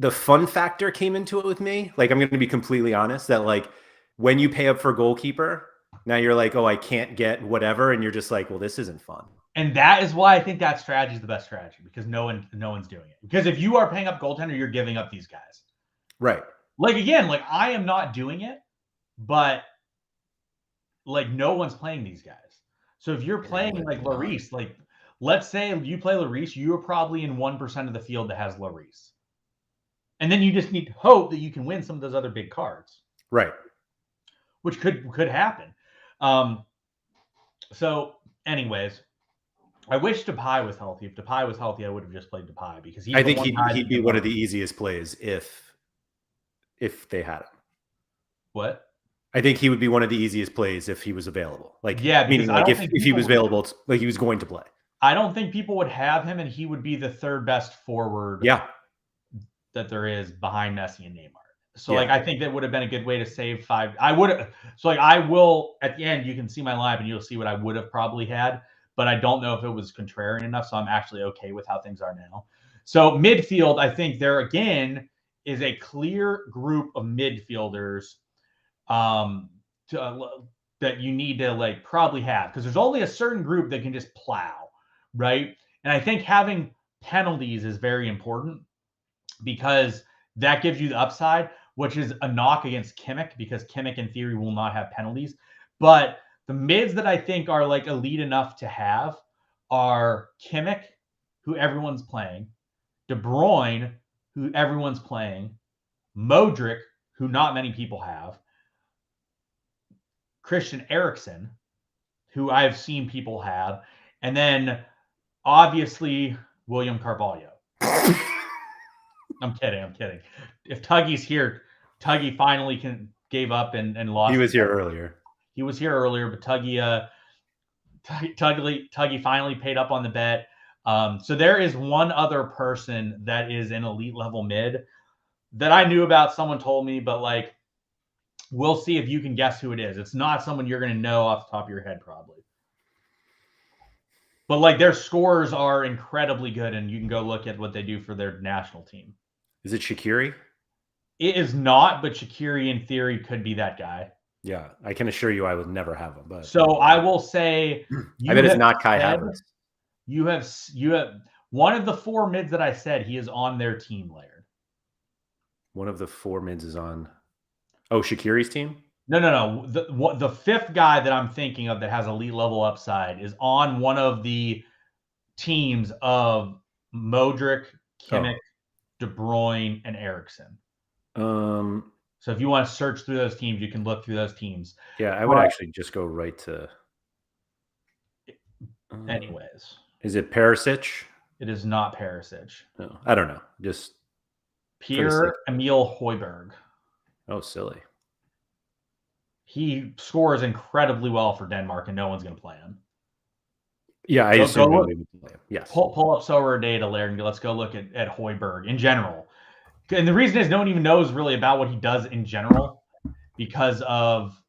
Speaker 1: fun factor came into it with me. Like, I'm going to be completely honest that like when you pay up for goalkeeper, now you're like, oh, I can't get whatever. And you're just like, well, this isn't fun.
Speaker 2: And that is why I think that strategy is the best strategy, because no one's doing it. Because if you are paying up goaltender, you're giving up these guys.
Speaker 1: Right.
Speaker 2: Like, again, like I am not doing it, but like no one's playing these guys. So if you're playing like Lloris, like let's say you play Lloris, you're probably in 1% of the field that has Lloris. And then you just need to hope that you can win some of those other big cards.
Speaker 1: Right.
Speaker 2: Which could happen. So anyways, I wish Depay was healthy. If Depay was healthy, I would have just played Depay, because
Speaker 1: I think he'd be one of the easiest plays if they had him.
Speaker 2: What?
Speaker 1: I think he would be one of the easiest plays if he was available. Like,
Speaker 2: yeah,
Speaker 1: meaning like if he was available, like he was going to play.
Speaker 2: I don't think people would have him, and he would be the third best forward.
Speaker 1: Yeah.
Speaker 2: That there is behind Messi and Neymar. So like I think that would have been a good way to save 5. I would. So like I will at the end. You can see my lineup, and you'll see what I would have probably had. But I don't know if it was contrarian enough, so I'm actually okay with how things are now. So midfield, I think there again is a clear group of midfielders that you need to like probably have, because there's only a certain group that can just plow, right? And I think having penalties is very important, because that gives you the upside, which is a knock against Kimmich, because Kimmich in theory will not have penalties. But the mids that I think are like elite enough to have are Kimmich, who everyone's playing, De Bruyne, who everyone's playing, Modric, who not many people have, Christian Eriksen, who I've seen people have, and then obviously William Carvalho. I'm kidding. If Tuggy's here, Tuggy finally gave up and lost.
Speaker 1: He was here earlier.
Speaker 2: He was here earlier, but Tuggy finally paid up on the bet. So there is one other person that is an elite level mid that I knew about. Someone told me, but like, we'll see if you can guess who it is. It's not someone you're going to know off the top of your head, probably. But like their scores are incredibly good, and you can go look at what they do for their national team.
Speaker 1: Is it Shaqiri?
Speaker 2: It is not, but Shaqiri in theory could be that guy.
Speaker 1: Yeah, I can assure you I would never have him. But
Speaker 2: so I will say,
Speaker 1: I bet it's not Kai Havertz.
Speaker 2: You have one of the 4 mids that I said, he is on their team, Laird.
Speaker 1: One of the 4 mids is on. Oh, Shaqiri's team?
Speaker 2: No. The 5th guy that I'm thinking of that has elite level upside is on one of the teams of Modric, Kimmich, De Bruyne, and Eriksen. So if you want to search through those teams, you can look through those teams.
Speaker 1: Yeah, I would actually just go right to.
Speaker 2: Anyways,
Speaker 1: is it Perisic?
Speaker 2: It is not Perisic.
Speaker 1: No, I don't know. Just
Speaker 2: Pierre-Emile Højbjerg.
Speaker 1: Oh, silly.
Speaker 2: He scores incredibly well for Denmark, and no one's going to play him.
Speaker 1: Yeah, I assume nobody would play him. Yes.
Speaker 2: Pull up SorareData, Laird, and let's go look at Højbjerg in general. And the reason is no one even knows really about what he does in general, because of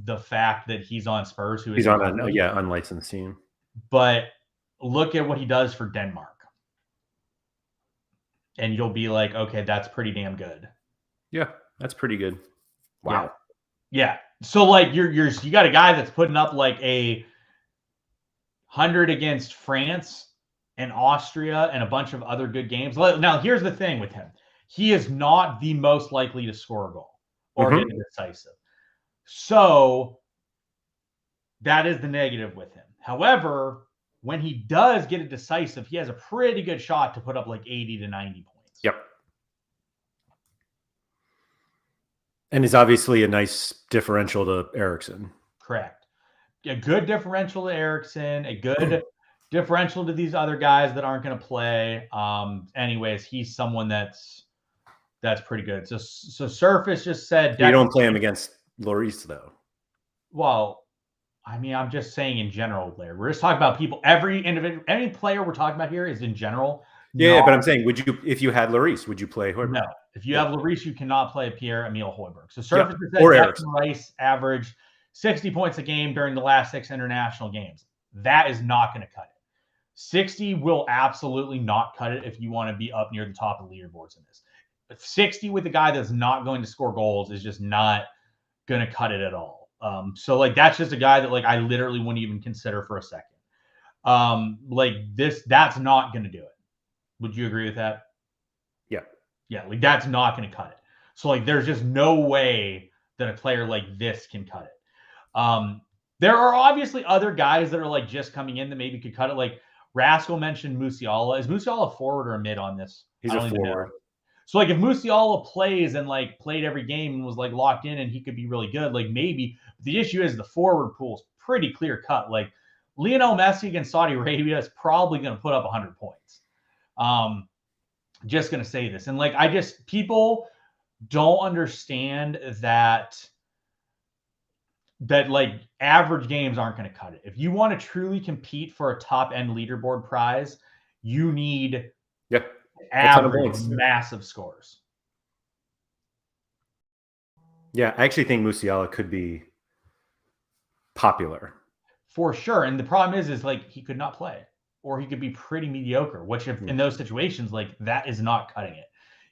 Speaker 2: the fact that he's on Spurs, who
Speaker 1: he's on a unlicensed team.
Speaker 2: But look at what he does for Denmark, and you'll be like, okay, that's pretty damn good.
Speaker 1: Yeah, that's pretty good. Wow.
Speaker 2: Yeah. So like you got a guy that's putting up like 100 against France and Austria and a bunch of other good games. Now here's the thing with him. He is not the most likely to score a goal or get decisive. So that is the negative with him. However, when he does get a decisive, he has a pretty good shot to put up like 80 to 90 points.
Speaker 1: Yep. And is obviously a nice differential to Eriksson.
Speaker 2: Correct. A good differential to Eriksson, a good differential to these other guys that aren't going to play. Anyways, he's someone that's pretty good. So Surface just said
Speaker 1: you don't play him against Lloris though.
Speaker 2: Well, I mean, I'm just saying in general, Blair. We're just talking about people. Any player we're talking about here is in general.
Speaker 1: Yeah, but I'm saying, would you, if you had Lloris, would you play Højbjerg?
Speaker 2: No. If you have Lloris, you cannot play Pierre-Emile Højbjerg. So Surface said
Speaker 1: or
Speaker 2: Declan Rice averaged 60 points a game during the last 6 international games. That is not going to cut it. 60 will absolutely not cut it if you want to be up near the top of the leaderboards in this. But 60 with a guy that's not going to score goals is just not going to cut it at all. So like that's just a guy that like I literally wouldn't even consider for a second. That's not going to do it. Would you agree with that?
Speaker 1: Yeah.
Speaker 2: Yeah, like that's not going to cut it. So like there's just no way that a player like this can cut it. There are obviously other guys that are like just coming in that maybe could cut it. Like Rascal mentioned Musiala. Is Musiala a forward or a mid on this?
Speaker 1: He's a forward.
Speaker 2: So like if Musiala plays and like played every game and was like locked in and he could be really good, like maybe. The issue is the forward pool is pretty clear cut. Like Lionel Messi against Saudi Arabia is probably going to put up 100 points. Just going to say this. And like people don't understand that like average games aren't going to cut it. If you want to truly compete for a top end leaderboard prize, you need average massive scores.
Speaker 1: Yeah, I actually think Musiala could be popular.
Speaker 2: For sure. And the problem is like he could not play, or he could be pretty mediocre, which if in those situations, like that is not cutting it.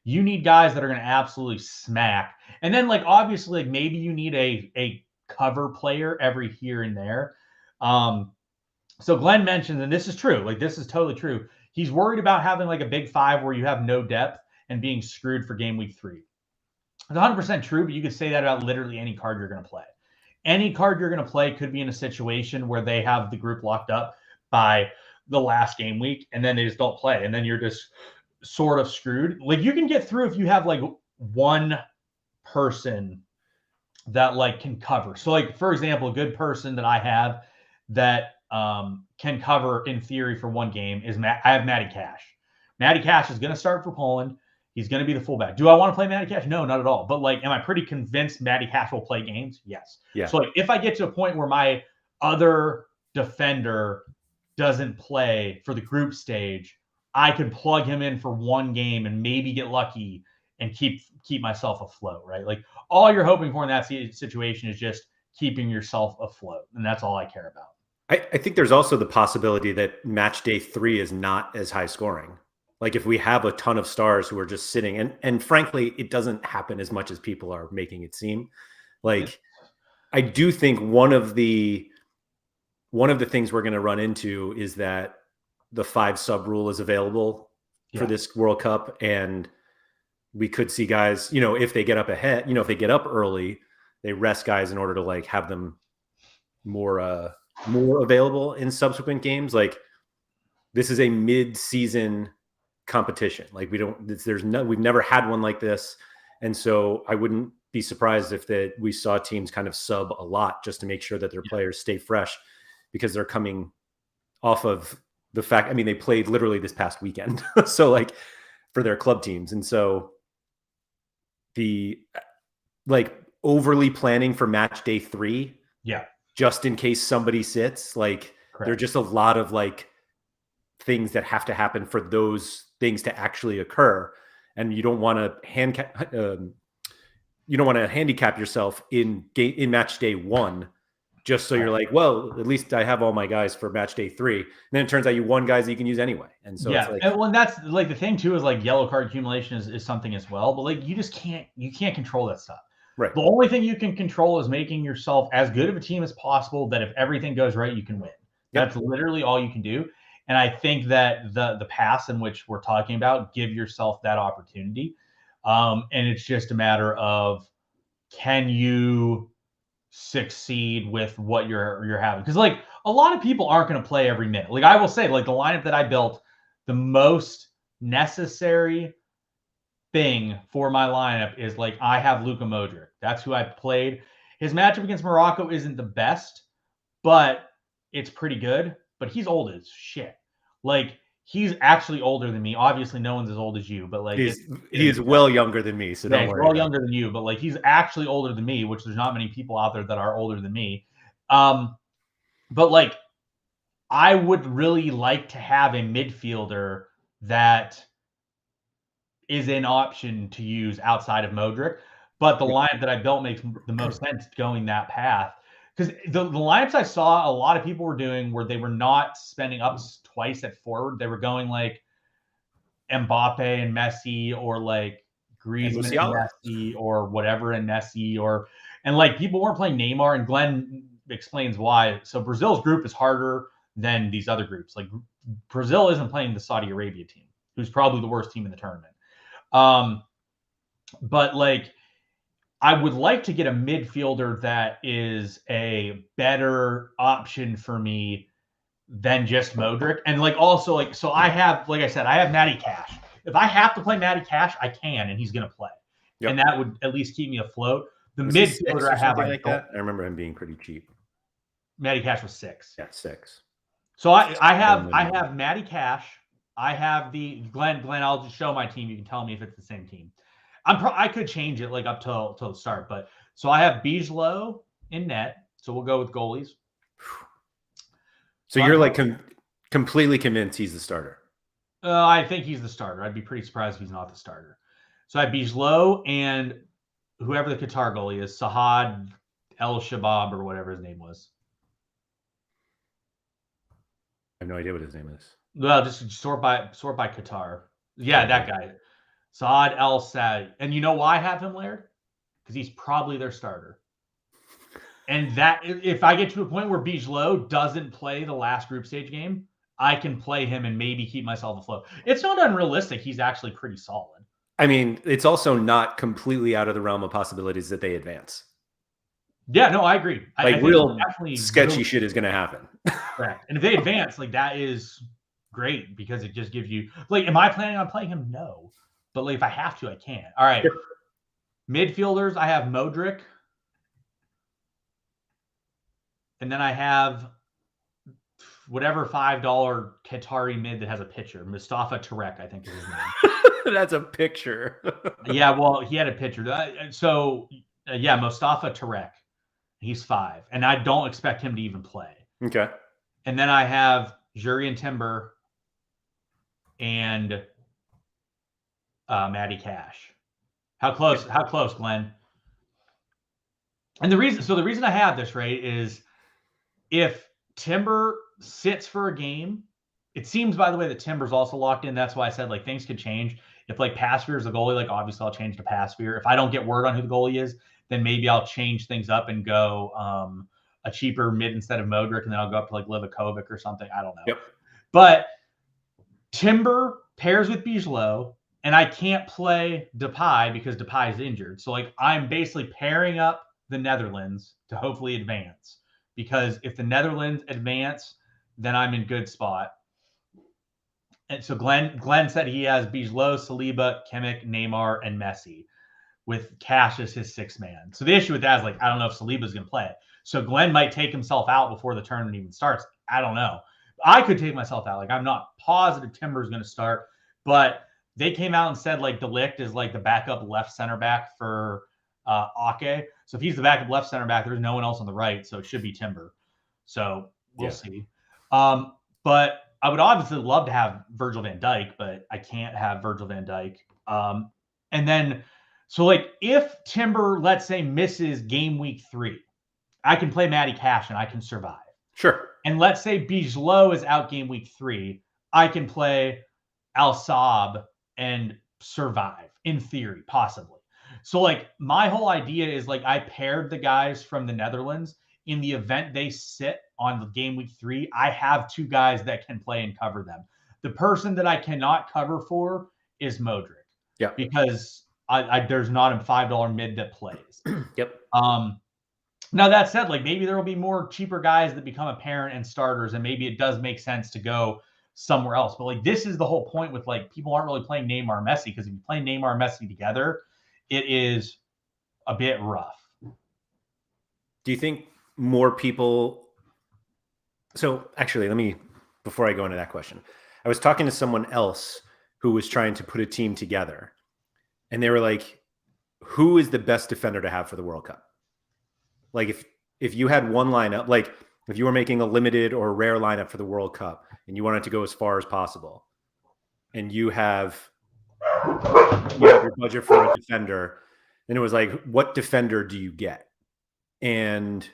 Speaker 2: You need guys that are going to absolutely smack. And then like, obviously, like maybe you need a cover player every here and there. So Glenn mentioned, and this is true, like this is totally true. He's worried about having like a big 5 where you have no depth and being screwed for game week 3. It's 100% true, but you could say that about literally any card you're going to play. Any card you're going to play could be in a situation where they have the group locked up by the last game week and then they just don't play. And then you're just sort of screwed. Like you can get through if you have like one person that like can cover. So like, for example, a good person that I have that can cover in theory for one game is I have Matty Cash. Matty Cash is going to start for Poland. He's going to be the fullback. Do I want to play Matty Cash? No, not at all. But like, am I pretty convinced Matty Cash will play games? Yes.
Speaker 1: Yeah.
Speaker 2: So like, if I get to a point where my other defender doesn't play for the group stage, I could plug him in for one game and maybe get lucky and keep myself afloat, right? Like all you're hoping for in that situation is just keeping yourself afloat. And that's all I care about.
Speaker 1: I think there's also the possibility that match day 3 is not as high scoring. Like if we have a ton of stars who are just sitting and frankly, it doesn't happen as much as people are making it seem. Like I do think one of the things we're going to run into is that the 5 sub rule is available for this World Cup. And we could see guys, if they get up ahead, if they get up early, they rest guys in order to like have them more available in subsequent games. Like this is a mid-season competition. Like we've never had one like this. And so I wouldn't be surprised if we saw teams kind of sub a lot just to make sure that their players stay fresh, because they're coming off of the fact, I mean, they played literally this past weekend. So like for their club teams. And so the like overly planning for match day 3.
Speaker 2: Yeah.
Speaker 1: Just in case somebody sits, like there are just a lot of like things that have to happen for those things to actually occur. And you don't want to handicap yourself in match day 1, just so you're like, well, at least I have all my guys for match day 3. And then it turns out you won guys that you can use anyway. And so it's like,
Speaker 2: and that's like the thing too, is like yellow card accumulation is something as well, but like you can't control that stuff.
Speaker 1: Right.
Speaker 2: The only thing you can control is making yourself as good of a team as possible that if everything goes right, you can win.
Speaker 1: Yep.
Speaker 2: That's literally all you can do. And I think that the paths in which we're talking about give yourself that opportunity. And it's just a matter of, can you succeed with what you're having? Because like a lot of people aren't going to play every minute. Like I will say, like the lineup that I built, the most necessary thing for my lineup is like I have Luka Modric. That's who I played. His matchup against Morocco isn't the best, but it's pretty good. But he's old as shit. Like he's actually older than me. Obviously, no one's as old as you, but like
Speaker 1: he is well younger than me, so don't
Speaker 2: he's
Speaker 1: worry.
Speaker 2: well younger than you, but like he's actually older than me, which there's not many people out there that are older than me. But like I would really like to have a midfielder that is an option to use outside of Modric. But the lineup that I built makes the most sense going that path. Because the lineups I saw a lot of people were doing where they were not spending up twice at forward. They were going like Mbappe and Messi, or like Griezmann and Messi, or whatever and Messi, and like people weren't playing Neymar. And Glenn explains why. So Brazil's group is harder than these other groups. Like Brazil isn't playing the Saudi Arabia team, who's probably the worst team in the tournament. But like I would like to get a midfielder that is a better option for me than just Modric. And like also like, so I have, like I said, I have Matty Cash. If I have to play Matty Cash, I can, and he's going to play. Yep. And that would at least keep me afloat. The midfielder I have,
Speaker 1: like that. I remember him being pretty cheap.
Speaker 2: Matty Cash was 6.
Speaker 1: Yeah, 6.
Speaker 2: So I have Matty Cash. I have the Glenn. I'll just show my team. You can tell me if it's the same team. I could change it like up till the start, but so I have Bijlow in net. So we'll go with goalies.
Speaker 1: So you're like completely convinced he's the starter?
Speaker 2: I think he's the starter. I'd be pretty surprised if he's not the starter. So I have Bijlow and whoever the Qatar goalie is, Sahad El Shabab or whatever his name was.
Speaker 1: I have no idea what his name is.
Speaker 2: Well, just sort by Qatar. Yeah, that guy. Saad El Sad. And you know why I have him, Laird? Because he's probably their starter. And that if I get to a point where Bijlow doesn't play the last group stage game, I can play him and maybe keep myself afloat. It's not unrealistic. He's actually pretty solid.
Speaker 1: I mean, it's also not completely out of the realm of possibilities that they advance.
Speaker 2: Yeah, no, I agree.
Speaker 1: Like
Speaker 2: I
Speaker 1: real sketchy shit is going to happen.
Speaker 2: Correct. And if they advance, like that is great because it just gives you like, am I planning on playing him? No. But like if I have to, I can. All right. Sure. Midfielders, I have Modric. And then I have whatever $5 Qatari mid that has a picture. Mustafa Tarek, I think is his name.
Speaker 1: That's a picture.
Speaker 2: Yeah, well, he had a picture. Yeah, Mustafa Tarek. He's 5. And I don't expect him to even play.
Speaker 1: Okay.
Speaker 2: And then I have Jurrien Timber and Matty Cash. How close, Glenn? And the reason I have this, right, is if Timber sits for a game, it seems, by the way, that Timber's also locked in. That's why I said, like, things could change. If, like, Pasveer is the goalie, like, obviously I'll change to Pasveer. If I don't get word on who the goalie is, then maybe I'll change things up and go a cheaper mid instead of Modric, and then I'll go up to, like, Livakovic or something. I don't know.
Speaker 1: Yep.
Speaker 2: But Timber pairs with Bijlow, and I can't play Depay because Depay is injured. So, like, I'm basically pairing up the Netherlands to hopefully advance. Because if the Netherlands advance, then I'm in good spot. And so Glenn said he has Bijlow, Saliba, Kimmich, Neymar, and Messi, with Cash as his 6th man. So the issue with that is, like, I don't know if Saliba's going to play it. So Glenn might take himself out before the tournament even starts. I don't know. I could take myself out. Like, I'm not positive Timber's going to start, but they came out and said, like, De Ligt is, like, the backup left center back for Ake. So if he's the backup left center back, there's no one else on the right, so it should be Timber. So we'll see. But I would obviously love to have Virgil van Dijk, but I can't have Virgil van Dijk. And then, so like if Timber, let's say, misses game week 3, I can play Matty Cash and I can survive.
Speaker 1: Sure.
Speaker 2: And let's say Bijlow is out game week 3, I can play Al Saab and survive, in theory, possibly. So like my whole idea is like I paired the guys from the Netherlands. In the event they sit on the game week 3, I have 2 guys that can play and cover them. The person that I cannot cover for is Modric.
Speaker 1: Yeah.
Speaker 2: Because there's not a $5 mid that plays.
Speaker 1: Yep.
Speaker 2: Now that said, like maybe there will be more cheaper guys that become apparent and starters, and maybe it does make sense to go somewhere else. But like this is the whole point with like people aren't really playing Neymar Messi, because if you play Neymar Messi together, it is a bit rough.
Speaker 1: Do you think more people? So actually, before I go into that question, I was talking to someone else who was trying to put a team together, and they were like, who is the best defender to have for the World Cup? Like if you had one lineup, like if you were making a limited or rare lineup for the World Cup and you wanted to go as far as possible, and you have your budget for a defender, and it was like, what defender do you get? And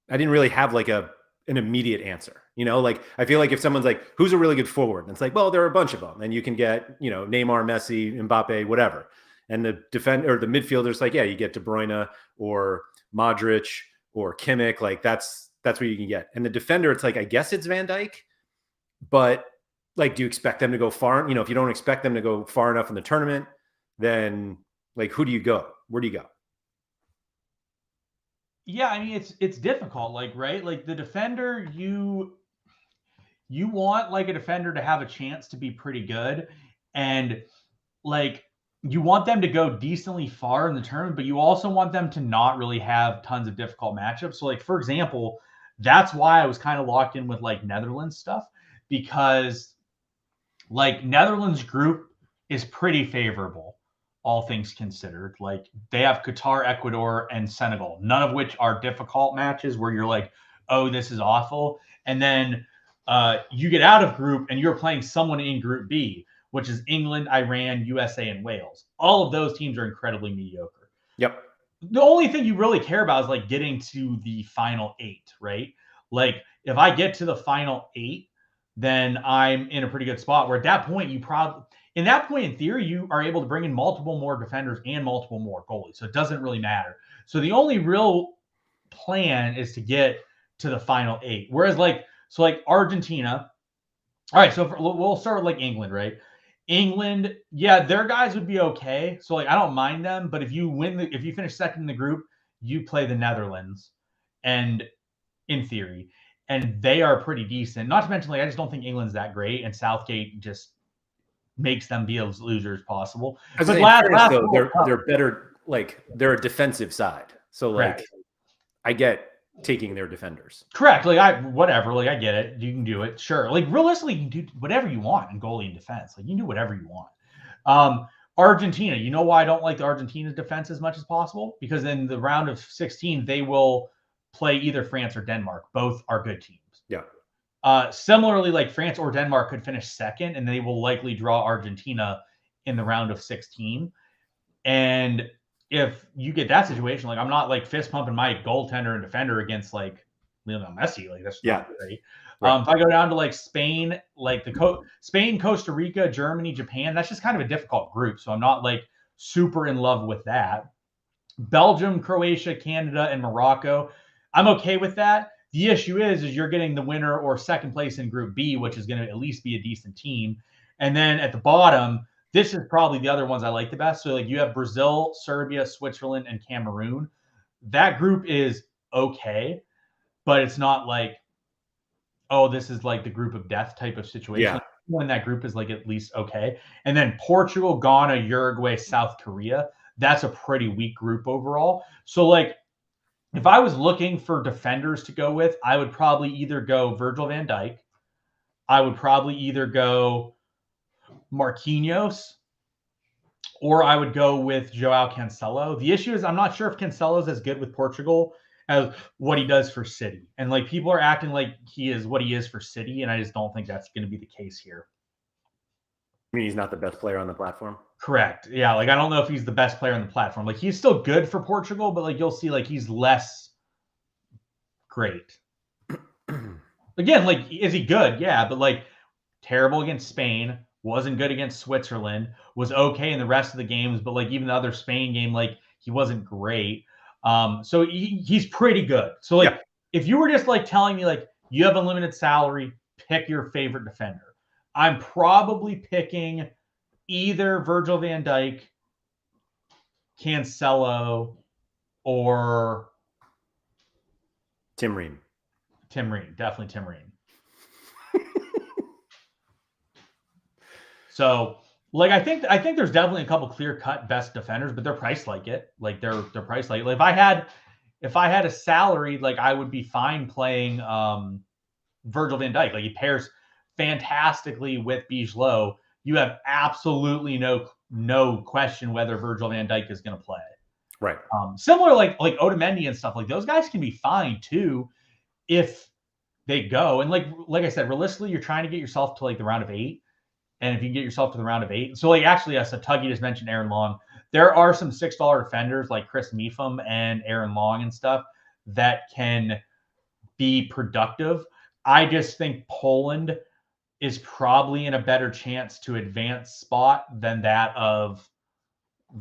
Speaker 1: I didn't really have like an immediate answer. Like I feel like if someone's like, who's a really good forward? And it's like, well, there are a bunch of them, and you can get, Neymar, Messi, Mbappe, whatever. And the the midfielders, like, yeah, you get De Bruyne or Modric or Kimmich. Like that's what you can get. And the defender, it's like, I guess it's Van Dijk, but like, do you expect them to go far? If you don't expect them to go far enough in the tournament, then like, who do you go? Where do you go?
Speaker 2: Yeah, I mean it's difficult, like, right? Like the defender, you want like a defender to have a chance to be pretty good, and like you want them to go decently far in the tournament, but you also want them to not really have tons of difficult matchups. So like for example, that's why I was kind of locked in with like Netherlands stuff, because like Netherlands group is pretty favorable, all things considered. Like they have Qatar, Ecuador, and Senegal, none of which are difficult matches where you're like, oh, this is awful. And then you get out of group and you're playing someone in Group B, which is England, Iran, USA, and Wales. All of those teams are incredibly mediocre.
Speaker 1: Yep.
Speaker 2: The only thing you really care about is like getting to the final 8, right? Like if I get to the final 8, then I'm in a pretty good spot, where at that point in theory, you are able to bring in multiple more defenders and multiple more goalies. So it doesn't really matter. So the only real plan is to get to the final 8. Whereas like Argentina, all right, so we'll start with like England, right? England, yeah, their guys would be okay. So like I don't mind them, but if you finish second in the group, you play the Netherlands, and in theory, and they are pretty decent. Not to mention, like I just don't think England's that great, and Southgate just makes them be as losers possible.
Speaker 1: But they're better. Like they're a defensive side, so like I get taking their defenders.
Speaker 2: Correct. Like I get it. You can do it. Sure. Like realistically, you can do whatever you want in goalie and defense. Like you can do whatever you want. Argentina, you know why I don't like the Argentina's defense as much as possible? Because in the round of 16, they will play either France or Denmark. Both are good teams.
Speaker 1: Yeah.
Speaker 2: Similarly, like France or Denmark could finish second, and they will likely draw Argentina in the round of 16. And if you get that situation, like I'm not like fist pumping my goaltender and defender against like Lionel Messi, like that's not great. Right. If I go down to like Spain, like Spain, Costa Rica, Germany, Japan, that's just kind of a difficult group. So I'm not like super in love with that. Belgium, Croatia, Canada, and Morocco, I'm okay with that. The issue is you're getting the winner or second place in Group B, which is going to at least be a decent team. And then at the bottom, this is probably the other ones I like the best. So like you have Brazil, Serbia, Switzerland, and Cameroon. That group is okay, but it's not like, oh, this is like the group of death type of situation.
Speaker 1: Yeah.
Speaker 2: In that group is like at least okay. And then Portugal, Ghana, Uruguay, South Korea. That's a pretty weak group overall. So like if I was looking for defenders to go with, I would probably either go Virgil van Dijk. I would probably either go Marquinhos, or I would go with Joao Cancelo. The issue is I'm not sure if Cancelo is as good with Portugal as what he does for City. And like people are acting like he is what he is for City, and I just don't think that's going to be the case here.
Speaker 1: I mean, he's not the best player on the platform.
Speaker 2: Correct. Yeah, like I don't know if he's the best player on the platform. Like he's still good for Portugal, but like you'll see like he's less great. Again, like is he good? Yeah, but like terrible against Spain, wasn't good against Switzerland, was okay in the rest of the games, but like even the other Spain game, like he wasn't great. So he's pretty good. So like if you were just like telling me like you have unlimited salary, pick your favorite defender, I'm probably picking either Virgil van Dijk, Cancelo, or
Speaker 1: Tim Ream.
Speaker 2: Tim Ream. Definitely Tim Ream. So like I think there's definitely a couple clear cut best defenders, but they're priced like it. Like they're priced like it. Like if I had a salary, like I would be fine playing Virgil van Dijk. Like he pairs fantastically with Bijlow. You have absolutely no question whether Virgil van Dijk is going to play.
Speaker 1: Right.
Speaker 2: Similar like Otamendi and stuff. Like those guys can be fine too if they go. And like I said, realistically, you're trying to get yourself to like the round of 8. And if you can get yourself to the round of 8, so like actually, yes, Tuggy just mentioned Aaron Long. There are some $6 defenders like Chris Mepham and Aaron Long and stuff that can be productive. I just think Poland is probably in a better chance to advance spot than that of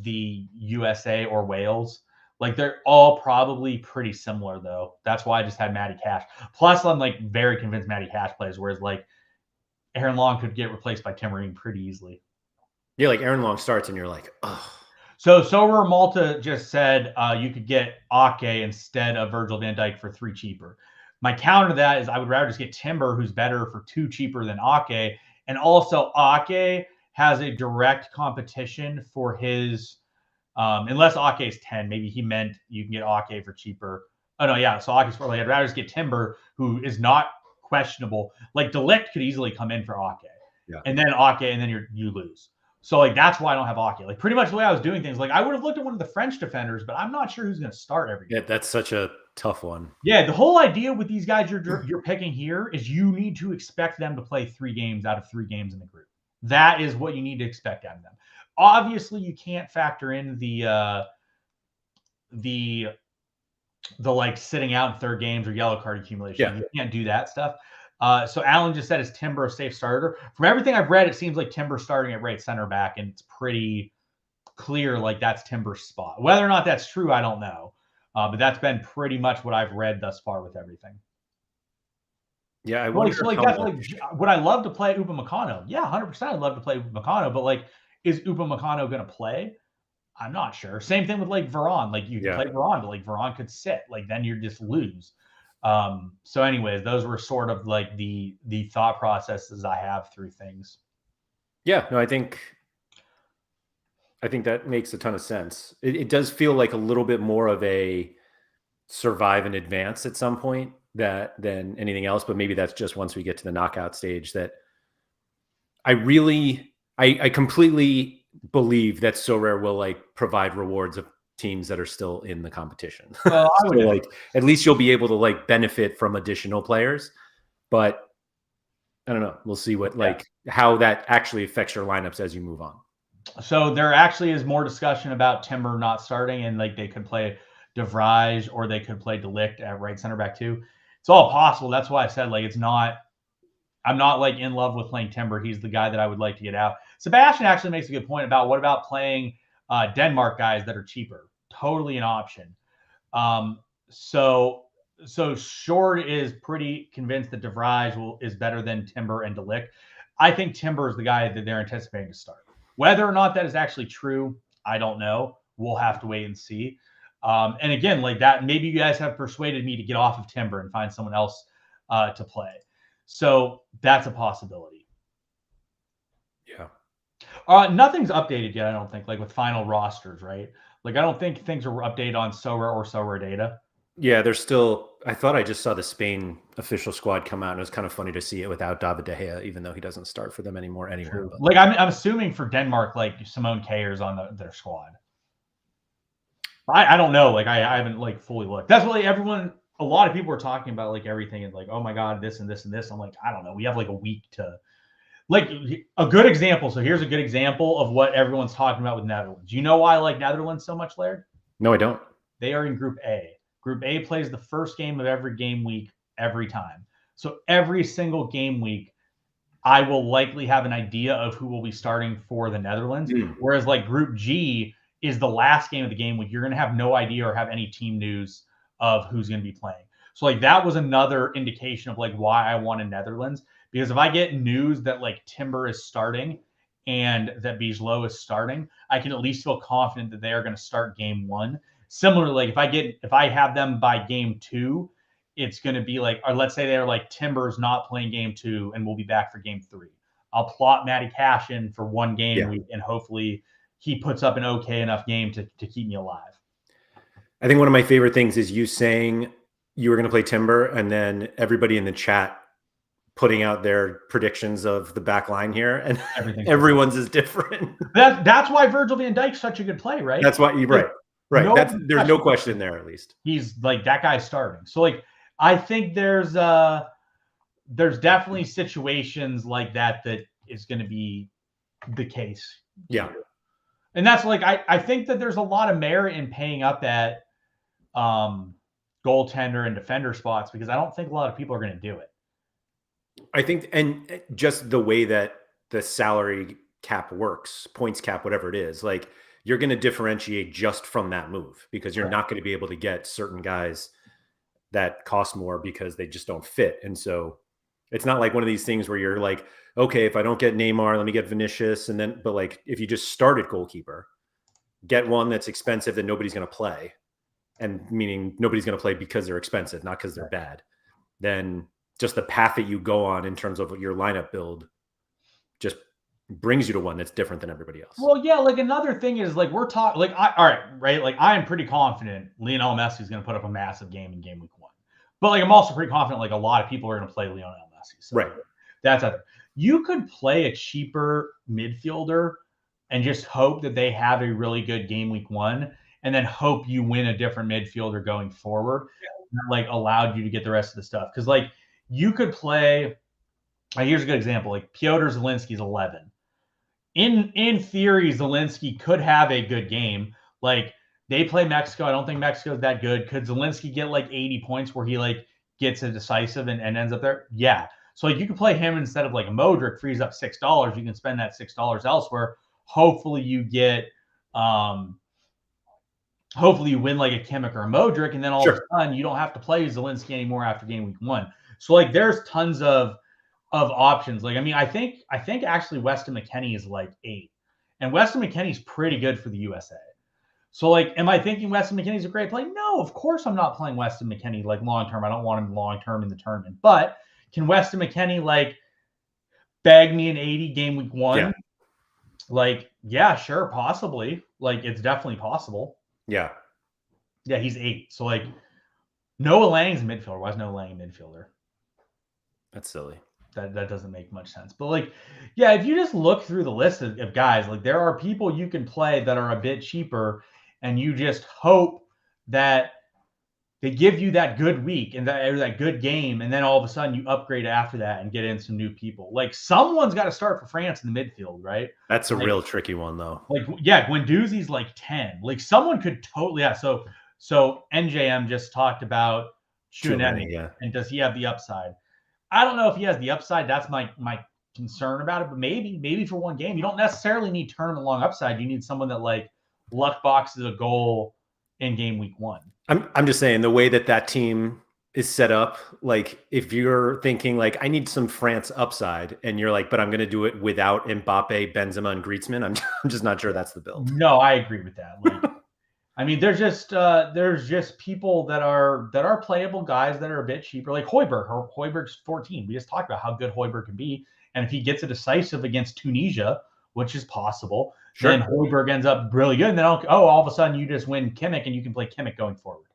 Speaker 2: the USA or Wales. Like they're all probably pretty similar though. That's why I just had Matty Cash. Plus, I'm like very convinced Matty Cash plays, whereas like Aaron Long could get replaced by Tim Ream pretty easily.
Speaker 1: Yeah, like Aaron Long starts and you're like, oh.
Speaker 2: So Sorare Malta just said you could get Ake instead of Virgil van Dijk for 3 cheaper. My counter to that is I would rather just get Timber, who's better for 2 cheaper than Ake. And also Ake has a direct competition for his, unless Ake is 10, maybe he meant you can get Ake for cheaper. Oh no, yeah. So Ake's for like I'd rather just get Timber, who is not questionable. Like De Ligt could easily come in for Ake.
Speaker 1: Yeah.
Speaker 2: And then Ake, and then you lose. So like that's why I don't have Ake. Like pretty much the way I was doing things, like I would have looked at one of the French defenders, but I'm not sure who's going to start every game.
Speaker 1: Yeah, that's such a tough one.
Speaker 2: Yeah, the whole idea with these guys you're picking here is you need to expect them to play 3 games out of 3 games in the group. That is what you need to expect out of them. Obviously, you can't factor in the like sitting out in 3rd games or yellow card accumulation.
Speaker 1: Yeah.
Speaker 2: You can't do that stuff. So Alan just said, is Timber a safe starter? From everything I've read, it seems like Timber's starting at right center back, and it's pretty clear like that's Timber's spot. Whether or not that's true, I don't know. But that's been pretty much what I've read thus far with everything.
Speaker 1: Yeah, I wonder.
Speaker 2: So like that's like, would I love to play Upamecano? Yeah, 100%. I'd love to play Upamecano, but like, is Upamecano going to play? I'm not sure. Same thing with like Varane. Like you can play Varane, but like Varane could sit. Like then you just lose. So anyways, those were sort of like the thought processes I have through things.
Speaker 1: Yeah, no, I think that makes a ton of sense. It does feel like a little bit more of a survive and advance at some point than anything else, but maybe that's just once we get to the knockout stage. That I completely believe that Sorare will like provide rewards of teams that are still in the competition.
Speaker 2: Well, I would
Speaker 1: so, like at least you'll be able to like benefit from additional players, but I don't know. We'll see what like how that actually affects your lineups as you move on.
Speaker 2: So there actually is more discussion about Timber not starting, and like they could play De Vrij or they could play De Ligt at right center back too. It's all possible. That's why I said like it's not. I'm not like in love with playing Timber. He's the guy that I would like to get out. Sebastian actually makes a good point about what about playing Denmark guys that are cheaper? Totally an option. So Short is pretty convinced that De Vrij is better than Timber and De Ligt. I think Timber is the guy that they're anticipating to start. Whether or not that is actually true, I don't know. We'll have to wait and see. And again, like that, maybe you guys have persuaded me to get off of Timber and find someone else to play. So that's a possibility.
Speaker 1: Yeah.
Speaker 2: Nothing's updated yet, I don't think, like with final rosters, right? Like I don't think things are updated on Sorare or SorareData.
Speaker 1: Yeah, there's still. I thought I just saw the Spain official squad come out, and it was kind of funny to see it without David De Gea, even though he doesn't start for them anymore anywhere. But.
Speaker 2: Like I'm assuming for Denmark, like Simone Kjær's on their squad. I don't know. Like I haven't like fully looked. That's what like, a lot of people were talking about like everything and like, oh my God, this and this and this. I'm like, I don't know. We have like a week to like a good example. So here's a good example of what everyone's talking about with Netherlands. You know why I like Netherlands so much, Laird?
Speaker 1: No, I don't.
Speaker 2: They are in Group A. Group A plays the first game of every game week every time. So every single game week, I will likely have an idea of who will be starting for the Netherlands. Whereas like Group G is the last game of the game when you're going to have no idea or have any team news of who's going to be playing. So like that was another indication of like why I wanted Netherlands, because if I get news that like Timber is starting and that Bijlo is starting, I can at least feel confident that they are going to start game 1. Similarly, like if I have them by game 2, it's going to be like, or let's say they're like Timber's not playing game 2 and we'll be back for game 3. I'll plot Matty Cash in for 1 game week, and hopefully he puts up an okay enough game to keep me alive.
Speaker 1: I think one of my favorite things is you saying you were going to play Timber and then everybody in the chat putting out their predictions of the back line here, and everyone's is different.
Speaker 2: That's why Virgil van Dijk's such a good play, right?
Speaker 1: That's why you're right. Right. There's no question there, at least.
Speaker 2: He's like, that guy's starting. So like, I think there's definitely situations like that is going to be the case.
Speaker 1: Yeah.
Speaker 2: And that's like, I think that there's a lot of merit in paying up at goaltender and defender spots, because I don't think a lot of people are going to do it.
Speaker 1: I think, and just the way that the salary cap works, points cap, whatever it is, like you're going to differentiate just from that move, because you're not going to be able to get certain guys that cost more because they just don't fit. And so it's not like one of these things where you're like, okay, if I don't get Neymar, let me get Vinicius. And then, but like, if you just started goalkeeper, get one that's expensive that nobody's going to play, and meaning nobody's going to play because they're expensive, not because they're bad, then just the path that you go on in terms of your lineup build just brings you to one that's different than everybody else.
Speaker 2: Well, yeah, like another thing is like we're talking like like I am pretty confident Lionel Messi is going to put up a massive game in game week 1, but like I'm also pretty confident like a lot of people are going to play Lionel Messi. So
Speaker 1: right,
Speaker 2: that's out there. You could play a cheaper midfielder and just hope that they have a really good game week 1, and then hope you win a different midfielder going forward, that, like allowed you to get the rest of the stuff. Because like you could play. Here's a good example. Like Piotr Zielinski's 11. In theory, Zielinski could have a good game. Like they play Mexico. I don't think Mexico's that good. Could Zielinski get like 80 points where he like gets a decisive and ends up there? Yeah. So like you can play him instead of like a Modric, frees up $6. You can spend that $6 elsewhere. Hopefully you get hopefully you win like a Kimmich or a Modric, and then all of a sudden you don't have to play Zielinski anymore after game week 1. So like there's tons of options. Like, I mean, I think actually Weston McKennie is like 8, and Weston McKennie's pretty good for the USA. So like, am I thinking Weston McKennie's a great play? No, of course I'm not playing Weston McKennie like long-term. I don't want him long-term in the tournament, but can Weston McKennie like bag me an 80 game week 1?
Speaker 1: Yeah.
Speaker 2: Like, yeah, sure. Possibly. Like it's definitely possible.
Speaker 1: Yeah.
Speaker 2: Yeah. He's 8. So like Noah Lang's a midfielder. Why is Noah Lang a midfielder?
Speaker 1: That's silly.
Speaker 2: That doesn't make much sense. But like, yeah, if you just look through the list of guys, like there are people you can play that are a bit cheaper, and you just hope that they give you that good week and that good game, and then all of a sudden you upgrade after that and get in some new people. Like someone's got to start for France in the midfield, right?
Speaker 1: That's a real tricky one though.
Speaker 2: Like, yeah, Guendouzi's like 10. Like someone could totally, yeah. So NJM just talked about Chouameni, and does he have the upside? I don't know if he has the upside. That's my concern about it. But maybe for 1 game, you don't necessarily need tournament long upside. You need someone that like luck boxes a goal in game week 1.
Speaker 1: I'm just saying the way that team is set up. Like if you're thinking like I need some France upside, and you're like, but I'm going to do it without Mbappe, Benzema, and Griezmann. I'm just not sure that's the build.
Speaker 2: No, I agree with that. Like, I mean, there's just people that are playable guys that are a bit cheaper, like Højbjerg. Højbjerg's 14. We just talked about how good Højbjerg can be, and if he gets a decisive against Tunisia, which is possible, then Højbjerg ends up really good. And then all of a sudden you just win Kimmich, and you can play Kimmich going forward.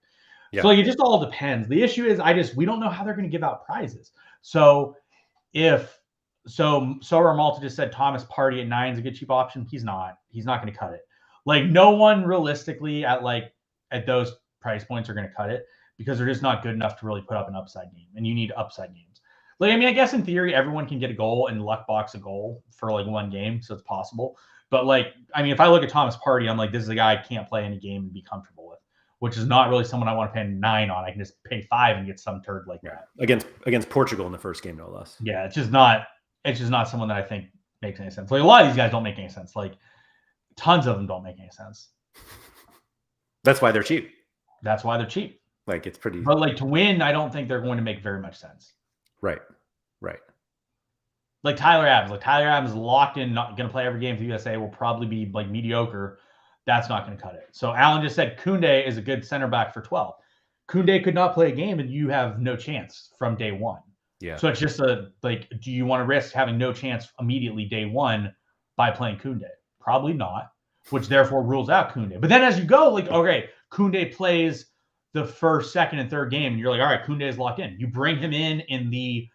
Speaker 2: Yeah. So like, it just all depends. The issue is we don't know how they're going to give out prizes. So Sorare Malta just said Thomas Partey at 9 is a good cheap option. He's not going to cut it. Like no one realistically at those price points are going to cut it, because they're just not good enough to really put up an upside game, and you need upside games. Like, I mean, I guess in theory, everyone can get a goal and luck box a goal for like 1 game. So it's possible. But like, I mean, if I look at Thomas Partey, I'm like, this is a guy I can't play any game and be comfortable with, which is not really someone I want to pay 9 on. I can just pay 5 and get some turd like that.
Speaker 1: Against Portugal in the first game, no less.
Speaker 2: Yeah. It's just not It's just not someone that I think makes any sense. Like a lot of these guys don't make any sense. Like tons of them don't make any sense.
Speaker 1: That's why they're cheap.
Speaker 2: That's why they're cheap.
Speaker 1: Like it's pretty.
Speaker 2: But like to win, I don't think they're going to make very much sense.
Speaker 1: Right. Right.
Speaker 2: Like Tyler Adams. Like Tyler Adams is locked in, not going to play every game for the USA, will probably be like mediocre. That's not going to cut it. So Alan just said Koundé is a good center back for 12. Koundé could not play a game and you have no chance from day one.
Speaker 1: Yeah.
Speaker 2: So it's just like, do you want to risk having no chance immediately day one by playing Koundé? Probably not, which therefore rules out Koundé. But then as you go, like, okay, Koundé plays the first, second, and third game, and you're like, all right, Koundé is locked in. You bring him in the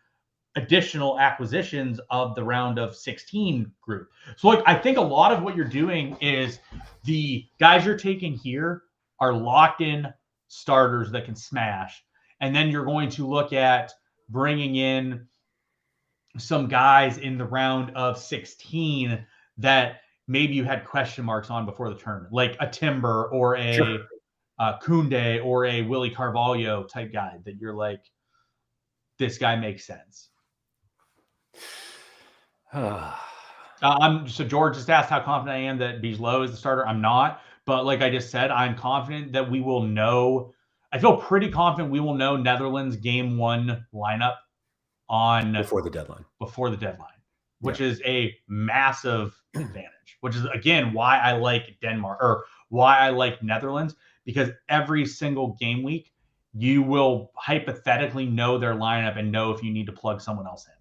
Speaker 2: additional acquisitions of the round of 16 group. So like I think a lot of what you're doing is the guys you're taking here are locked in starters that can smash. And then you're going to look at bringing in some guys in the round of 16 that maybe you had question marks on before the tournament, like a Timber or a Koundé or a Willie Carvalho type guy that you're like, this guy makes sense. So George just asked how confident I am that Bijlow is the starter. I'm not, but like I just said, I'm confident that we will know. I feel pretty confident we will know Netherlands game 1 lineup on
Speaker 1: before the deadline,
Speaker 2: which is a massive advantage, which is again why I like Denmark or why I like Netherlands, because every single game week you will hypothetically know their lineup and know if you need to plug someone else in.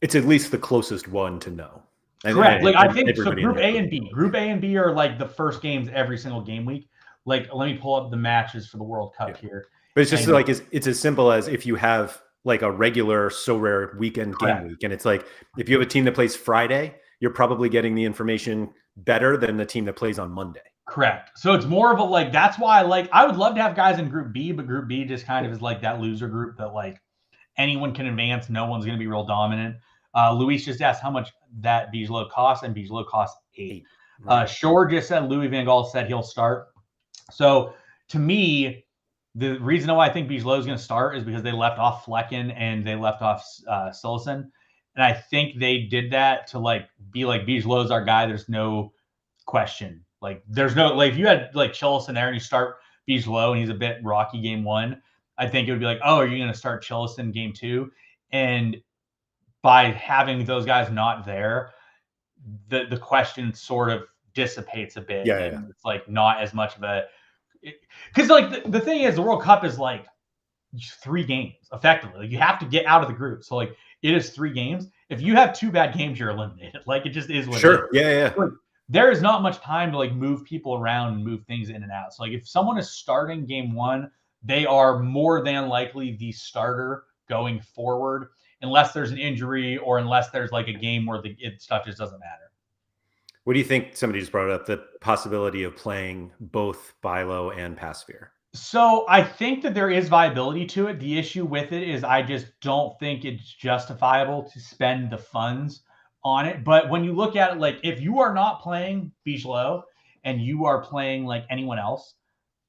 Speaker 1: It's at least the closest one to know.
Speaker 2: Correct. Like I think so. Group A and B are like the first games every single game week. Like let me pull up the matches for the World Cup here.
Speaker 1: But it's just like it's as simple as if you have like a regular Sorare weekend game week, and it's like if you have a team that plays Friday, you're probably getting the information better than the team that plays on Monday.
Speaker 2: Correct. So it's more of a like that's why I would love to have guys in Group B, but Group B just kind of is like that loser group that like anyone can advance. No one's going to be real dominant. Luis just asked how much that Bijlow costs, and Bijlow costs 8. Shore just said Louis Van Gaal said he'll start. So to me, the reason why I think Bijlow is going to start is because they left off Flecken and they left off Sillison. And I think they did that to like be like Bijlow's our guy. There's no question. Like there's no like if you had like Chillison there and you start Bijlow and he's a bit rocky game 1, I think it would be like, oh, are you going to start Chillison game 2? And by having those guys not there, the question sort of dissipates a bit.
Speaker 1: Yeah.
Speaker 2: It's like not as much of a because like the thing is the World Cup is like 3 games effectively. Like, you have to get out of the group. So like it is 3 games. If you have 2 bad games, you're eliminated. Like it just is what it is.
Speaker 1: Yeah.
Speaker 2: Like, there is not much time to like move people around and move things in and out. So like if someone is starting game 1, they are more than likely the starter going forward, unless there's an injury or unless there's like a game where the stuff just doesn't matter.
Speaker 1: What do you think? Somebody just brought up the possibility of playing both Bijlow and Pasveer.
Speaker 2: So I think that there is viability to it. The issue with it is I just don't think it's justifiable to spend the funds on it. But when you look at it, like if you are not playing Bijlow and you are playing like anyone else,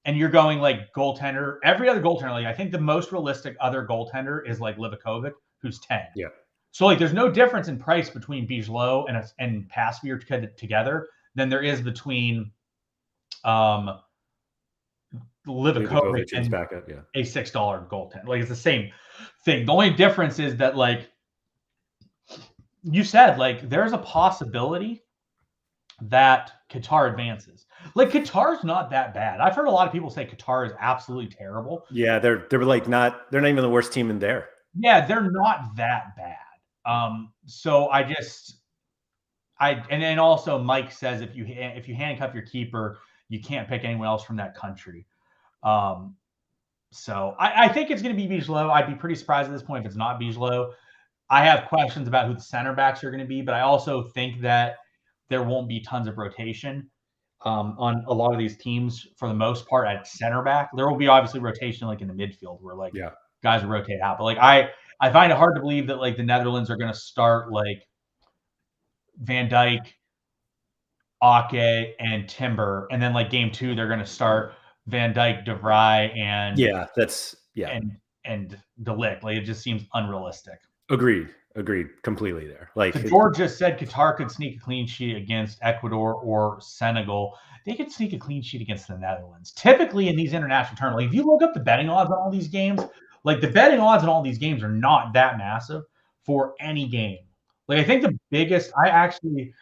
Speaker 2: and you're going like goaltender, every other goaltender, like I think the most realistic other goaltender is like Livakovic, who's 10.
Speaker 1: Yeah.
Speaker 2: So like there's no difference in price between Bijlow and Pasveer together than there is between Livakovic and
Speaker 1: backup,
Speaker 2: a $6 goaltender. Like it's the same thing. The only difference is that like you said, like there's a possibility that Qatar advances. Like Qatar's not that bad. I've heard a lot of people say Qatar is absolutely terrible.
Speaker 1: Yeah, they're like they're not even the worst team in there.
Speaker 2: Yeah, they're not that bad. So and then also Mike says if you handcuff your keeper, you can't pick anyone else from that country. So I think it's going to be Bijlow. I'd be pretty surprised at this point if it's not Bijlow. I have questions about who the center backs are going to be, but I also think that there won't be tons of rotation on a lot of these teams for the most part at center back. There will be obviously rotation like in the midfield where like guys will rotate out. But like I find it hard to believe that like the Netherlands are going to start like Van Dijk, Ake, and Timber, and then like game 2 they're going to start Van Dijk, De Vrij, and
Speaker 1: and
Speaker 2: De Ligt. Like it just seems unrealistic.
Speaker 1: Agreed. Agreed completely there. Like
Speaker 2: George just said Qatar could sneak a clean sheet against Ecuador or Senegal. They could sneak a clean sheet against the Netherlands. Typically in these international tournaments, if you look up the betting odds on all these games, like the betting odds on all these games are not that massive for any game. Like I think the biggest, I actually,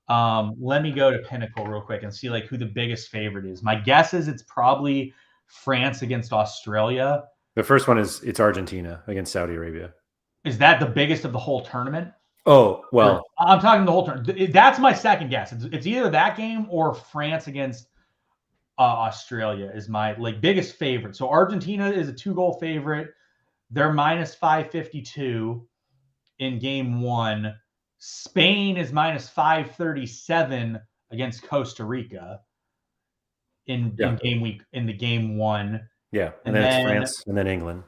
Speaker 2: let me go to Pinnacle real quick and see like who the biggest favorite is. My guess is it's probably France against Australia.
Speaker 1: the first one it's Argentina against Saudi Arabia.
Speaker 2: Is that the biggest of the whole tournament?
Speaker 1: Oh, well,
Speaker 2: I'm talking the whole tournament. That's my second guess. It's either that game or France against Australia is my like biggest favorite. So Argentina is a 2-goal favorite. They're minus 552 in game 1. Spain is minus 537 against Costa Rica in the game 1.
Speaker 1: Yeah, and then it's France and then England.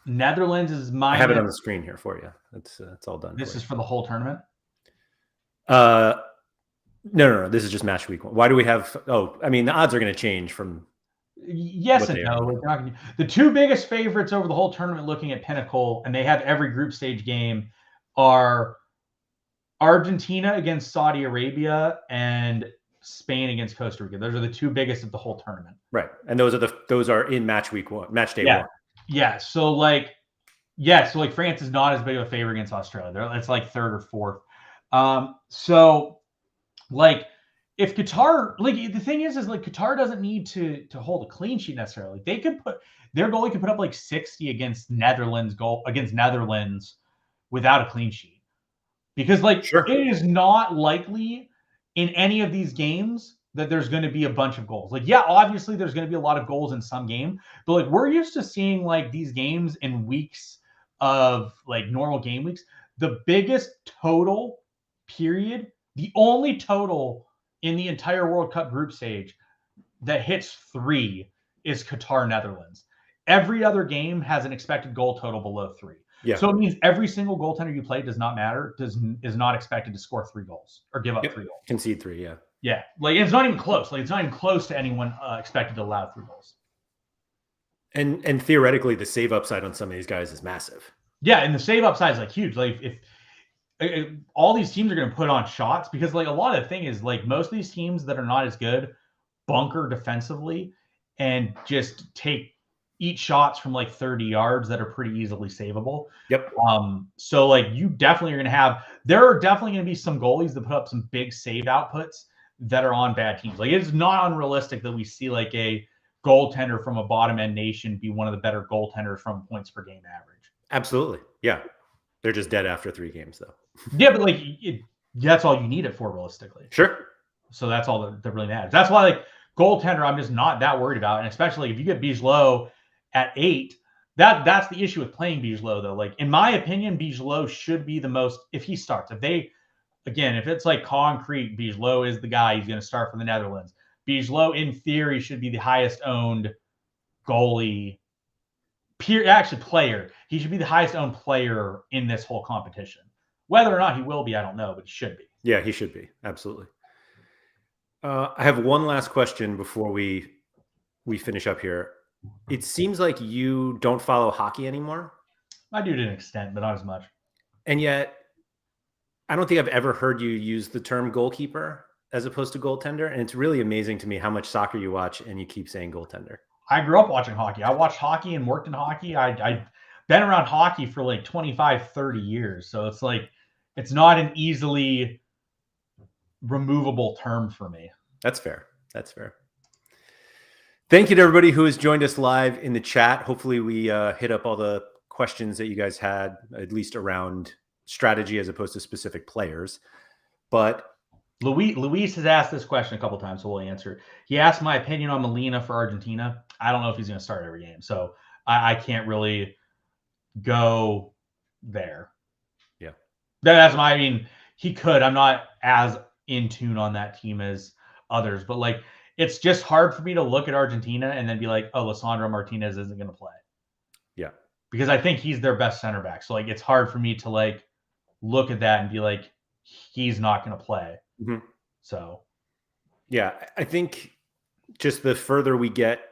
Speaker 2: Netherlands is minus.
Speaker 1: I have it on the screen here for you. It's all done.
Speaker 2: This is for the whole tournament.
Speaker 1: No. This is just match week 1. Why do we have? Oh, I mean, the odds are going to change from.
Speaker 2: Yes and no. The 2 biggest favorites over the whole tournament, looking at Pinnacle, and they have every group stage game, are Argentina against Saudi Arabia and Spain against Costa Rica. Those are the 2 biggest of the whole tournament.
Speaker 1: Right, and those are in match week 1, match day 1.
Speaker 2: Yeah. So France is not as big of a favorite against Australia. It's like 3rd or 4th. So like if Qatar, like the thing is like Qatar doesn't need to hold a clean sheet necessarily. They could their goalie could put up like 60 against Netherlands without a clean sheet. Because like It is not likely in any of these games that there's going to be a bunch of goals. Like, yeah, obviously there's going to be a lot of goals in some game, but like we're used to seeing like these games in weeks of like normal game weeks. The biggest total period, the only total in the entire World Cup group stage that hits 3 is Qatar Netherlands. Every other game has an expected goal total below 3. Yeah. So it means every single goaltender you play does not matter, is not expected to score 3 goals or give up 3 goals.
Speaker 1: Concede 3, yeah.
Speaker 2: Yeah, like it's not even close. Like it's not even close to anyone expected to allow 3 goals.
Speaker 1: And theoretically, the save upside on some of these guys is massive.
Speaker 2: Yeah, and the save upside is like huge. Like if all these teams are going to put on shots, because like a lot of the thing is like most of these teams that are not as good bunker defensively and just eat shots from like 30 yards that are pretty easily savable.
Speaker 1: Yep.
Speaker 2: So like you definitely are going to there are definitely going to be some goalies that put up some big save outputs that are on bad teams. Like it's not unrealistic that we see like a goaltender from a bottom end nation be one of the better goaltenders from points per game average.
Speaker 1: Absolutely. Yeah. They're just dead after 3 games though.
Speaker 2: Yeah, but like that's all you need it for realistically.
Speaker 1: Sure.
Speaker 2: So that's all that really matters. That's why like goaltender, I'm just not that worried about. And especially if you get Bigelow at 8, that's the issue with playing Bigelow though. Like in my opinion, Bigelow should be the most, if he starts, if it's like concrete, Bigelow is the guy. He's going to start for the Netherlands. Bigelow, in theory, should be the highest owned goalie, player. He should be the highest owned player in this whole competition. Whether or not he will be, I don't know, but he should be.
Speaker 1: Yeah, he should be. Absolutely. I have one last question before we finish up here. It seems like you don't follow hockey anymore.
Speaker 2: I do to an extent, but not as much.
Speaker 1: And yet, I don't think I've ever heard you use the term goalkeeper as opposed to goaltender. And it's really amazing to me how much soccer you watch and you keep saying goaltender.
Speaker 2: I grew up watching hockey. I watched hockey and worked in hockey. I've been around hockey for like 25, 30 years. So it's like, it's not an easily removable term for me.
Speaker 1: That's fair. That's fair. Thank you to everybody who has joined us live in the chat. Hopefully we hit up all the questions that you guys had, at least around strategy as opposed to specific players. But
Speaker 2: Luis has asked this question a couple of times, so we'll answer. He asked my opinion on Molina for Argentina. I don't know if he's going to start every game, so I can't really go there.
Speaker 1: Yeah.
Speaker 2: He could. I'm not as in tune on that team as others, but like it's just hard for me to look at Argentina and then be like, oh, Lisandro Martinez isn't going to play.
Speaker 1: Yeah.
Speaker 2: Because I think he's their best center back. So like it's hard for me to like look at that and be like, he's not going to play.
Speaker 1: Mm-hmm.
Speaker 2: So
Speaker 1: yeah, I think just the further we get,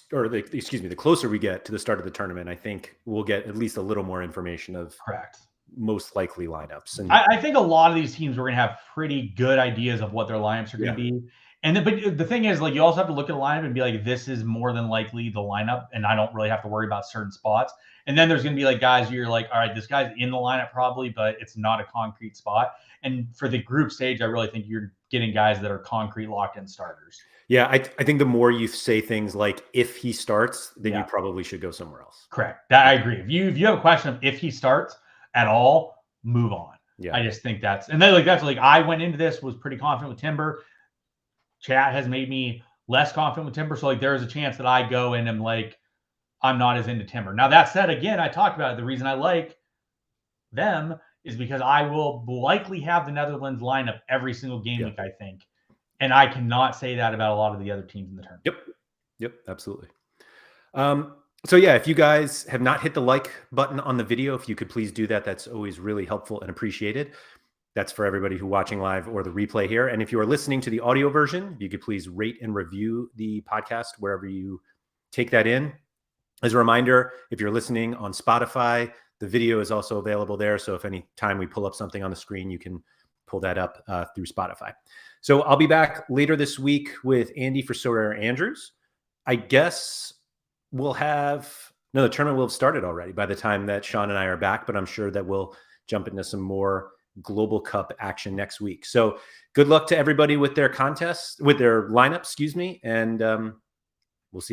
Speaker 1: the closer we get to the start of the tournament, I think we'll get at least a little more information of
Speaker 2: correct
Speaker 1: most likely lineups. And
Speaker 2: I think a lot of these teams are going to have pretty good ideas of what their lineups are going to be. And but the thing is, like, you also have to look at a lineup and be like, this is more than likely the lineup, and I don't really have to worry about certain spots. And then there's going to be like guys you're like, all right, this guy's in the lineup probably, but it's not a concrete spot. And for the group stage, I really think you're getting guys that are concrete locked in starters.
Speaker 1: Yeah, I think the more you say things like if he starts, then you probably should go somewhere else.
Speaker 2: Correct. That I agree. If you have a question of if he starts at all, move on.
Speaker 1: Yeah.
Speaker 2: I just think that's I went into this, was pretty confident with Timber. Chat has made me less confident with Timber. So like there is a chance that I go in and like I'm not as into Timber. Now that said, again, I talked about it. The reason I like them is because I will likely have the Netherlands lineup every single game week, I think. And I cannot say that about a lot of the other teams in the tournament.
Speaker 1: Yep, absolutely. So yeah, if you guys have not hit the like button on the video, if you could please do that, that's always really helpful and appreciated. That's for everybody who's watching live or the replay here. And if you are listening to the audio version, if you could please rate and review the podcast wherever you take that in. As a reminder, if you're listening on Spotify, the video is also available there. So if any time we pull up something on the screen, you can pull that up through Spotify. So I'll be back later this week with Andy for Sorare Andrews. I guess we'll have, no, the tournament will have started already by the time that Sean and I are back, but I'm sure that we'll jump into some more Global Cup action next week. So good luck to everybody with their contests, with their lineup, excuse me. And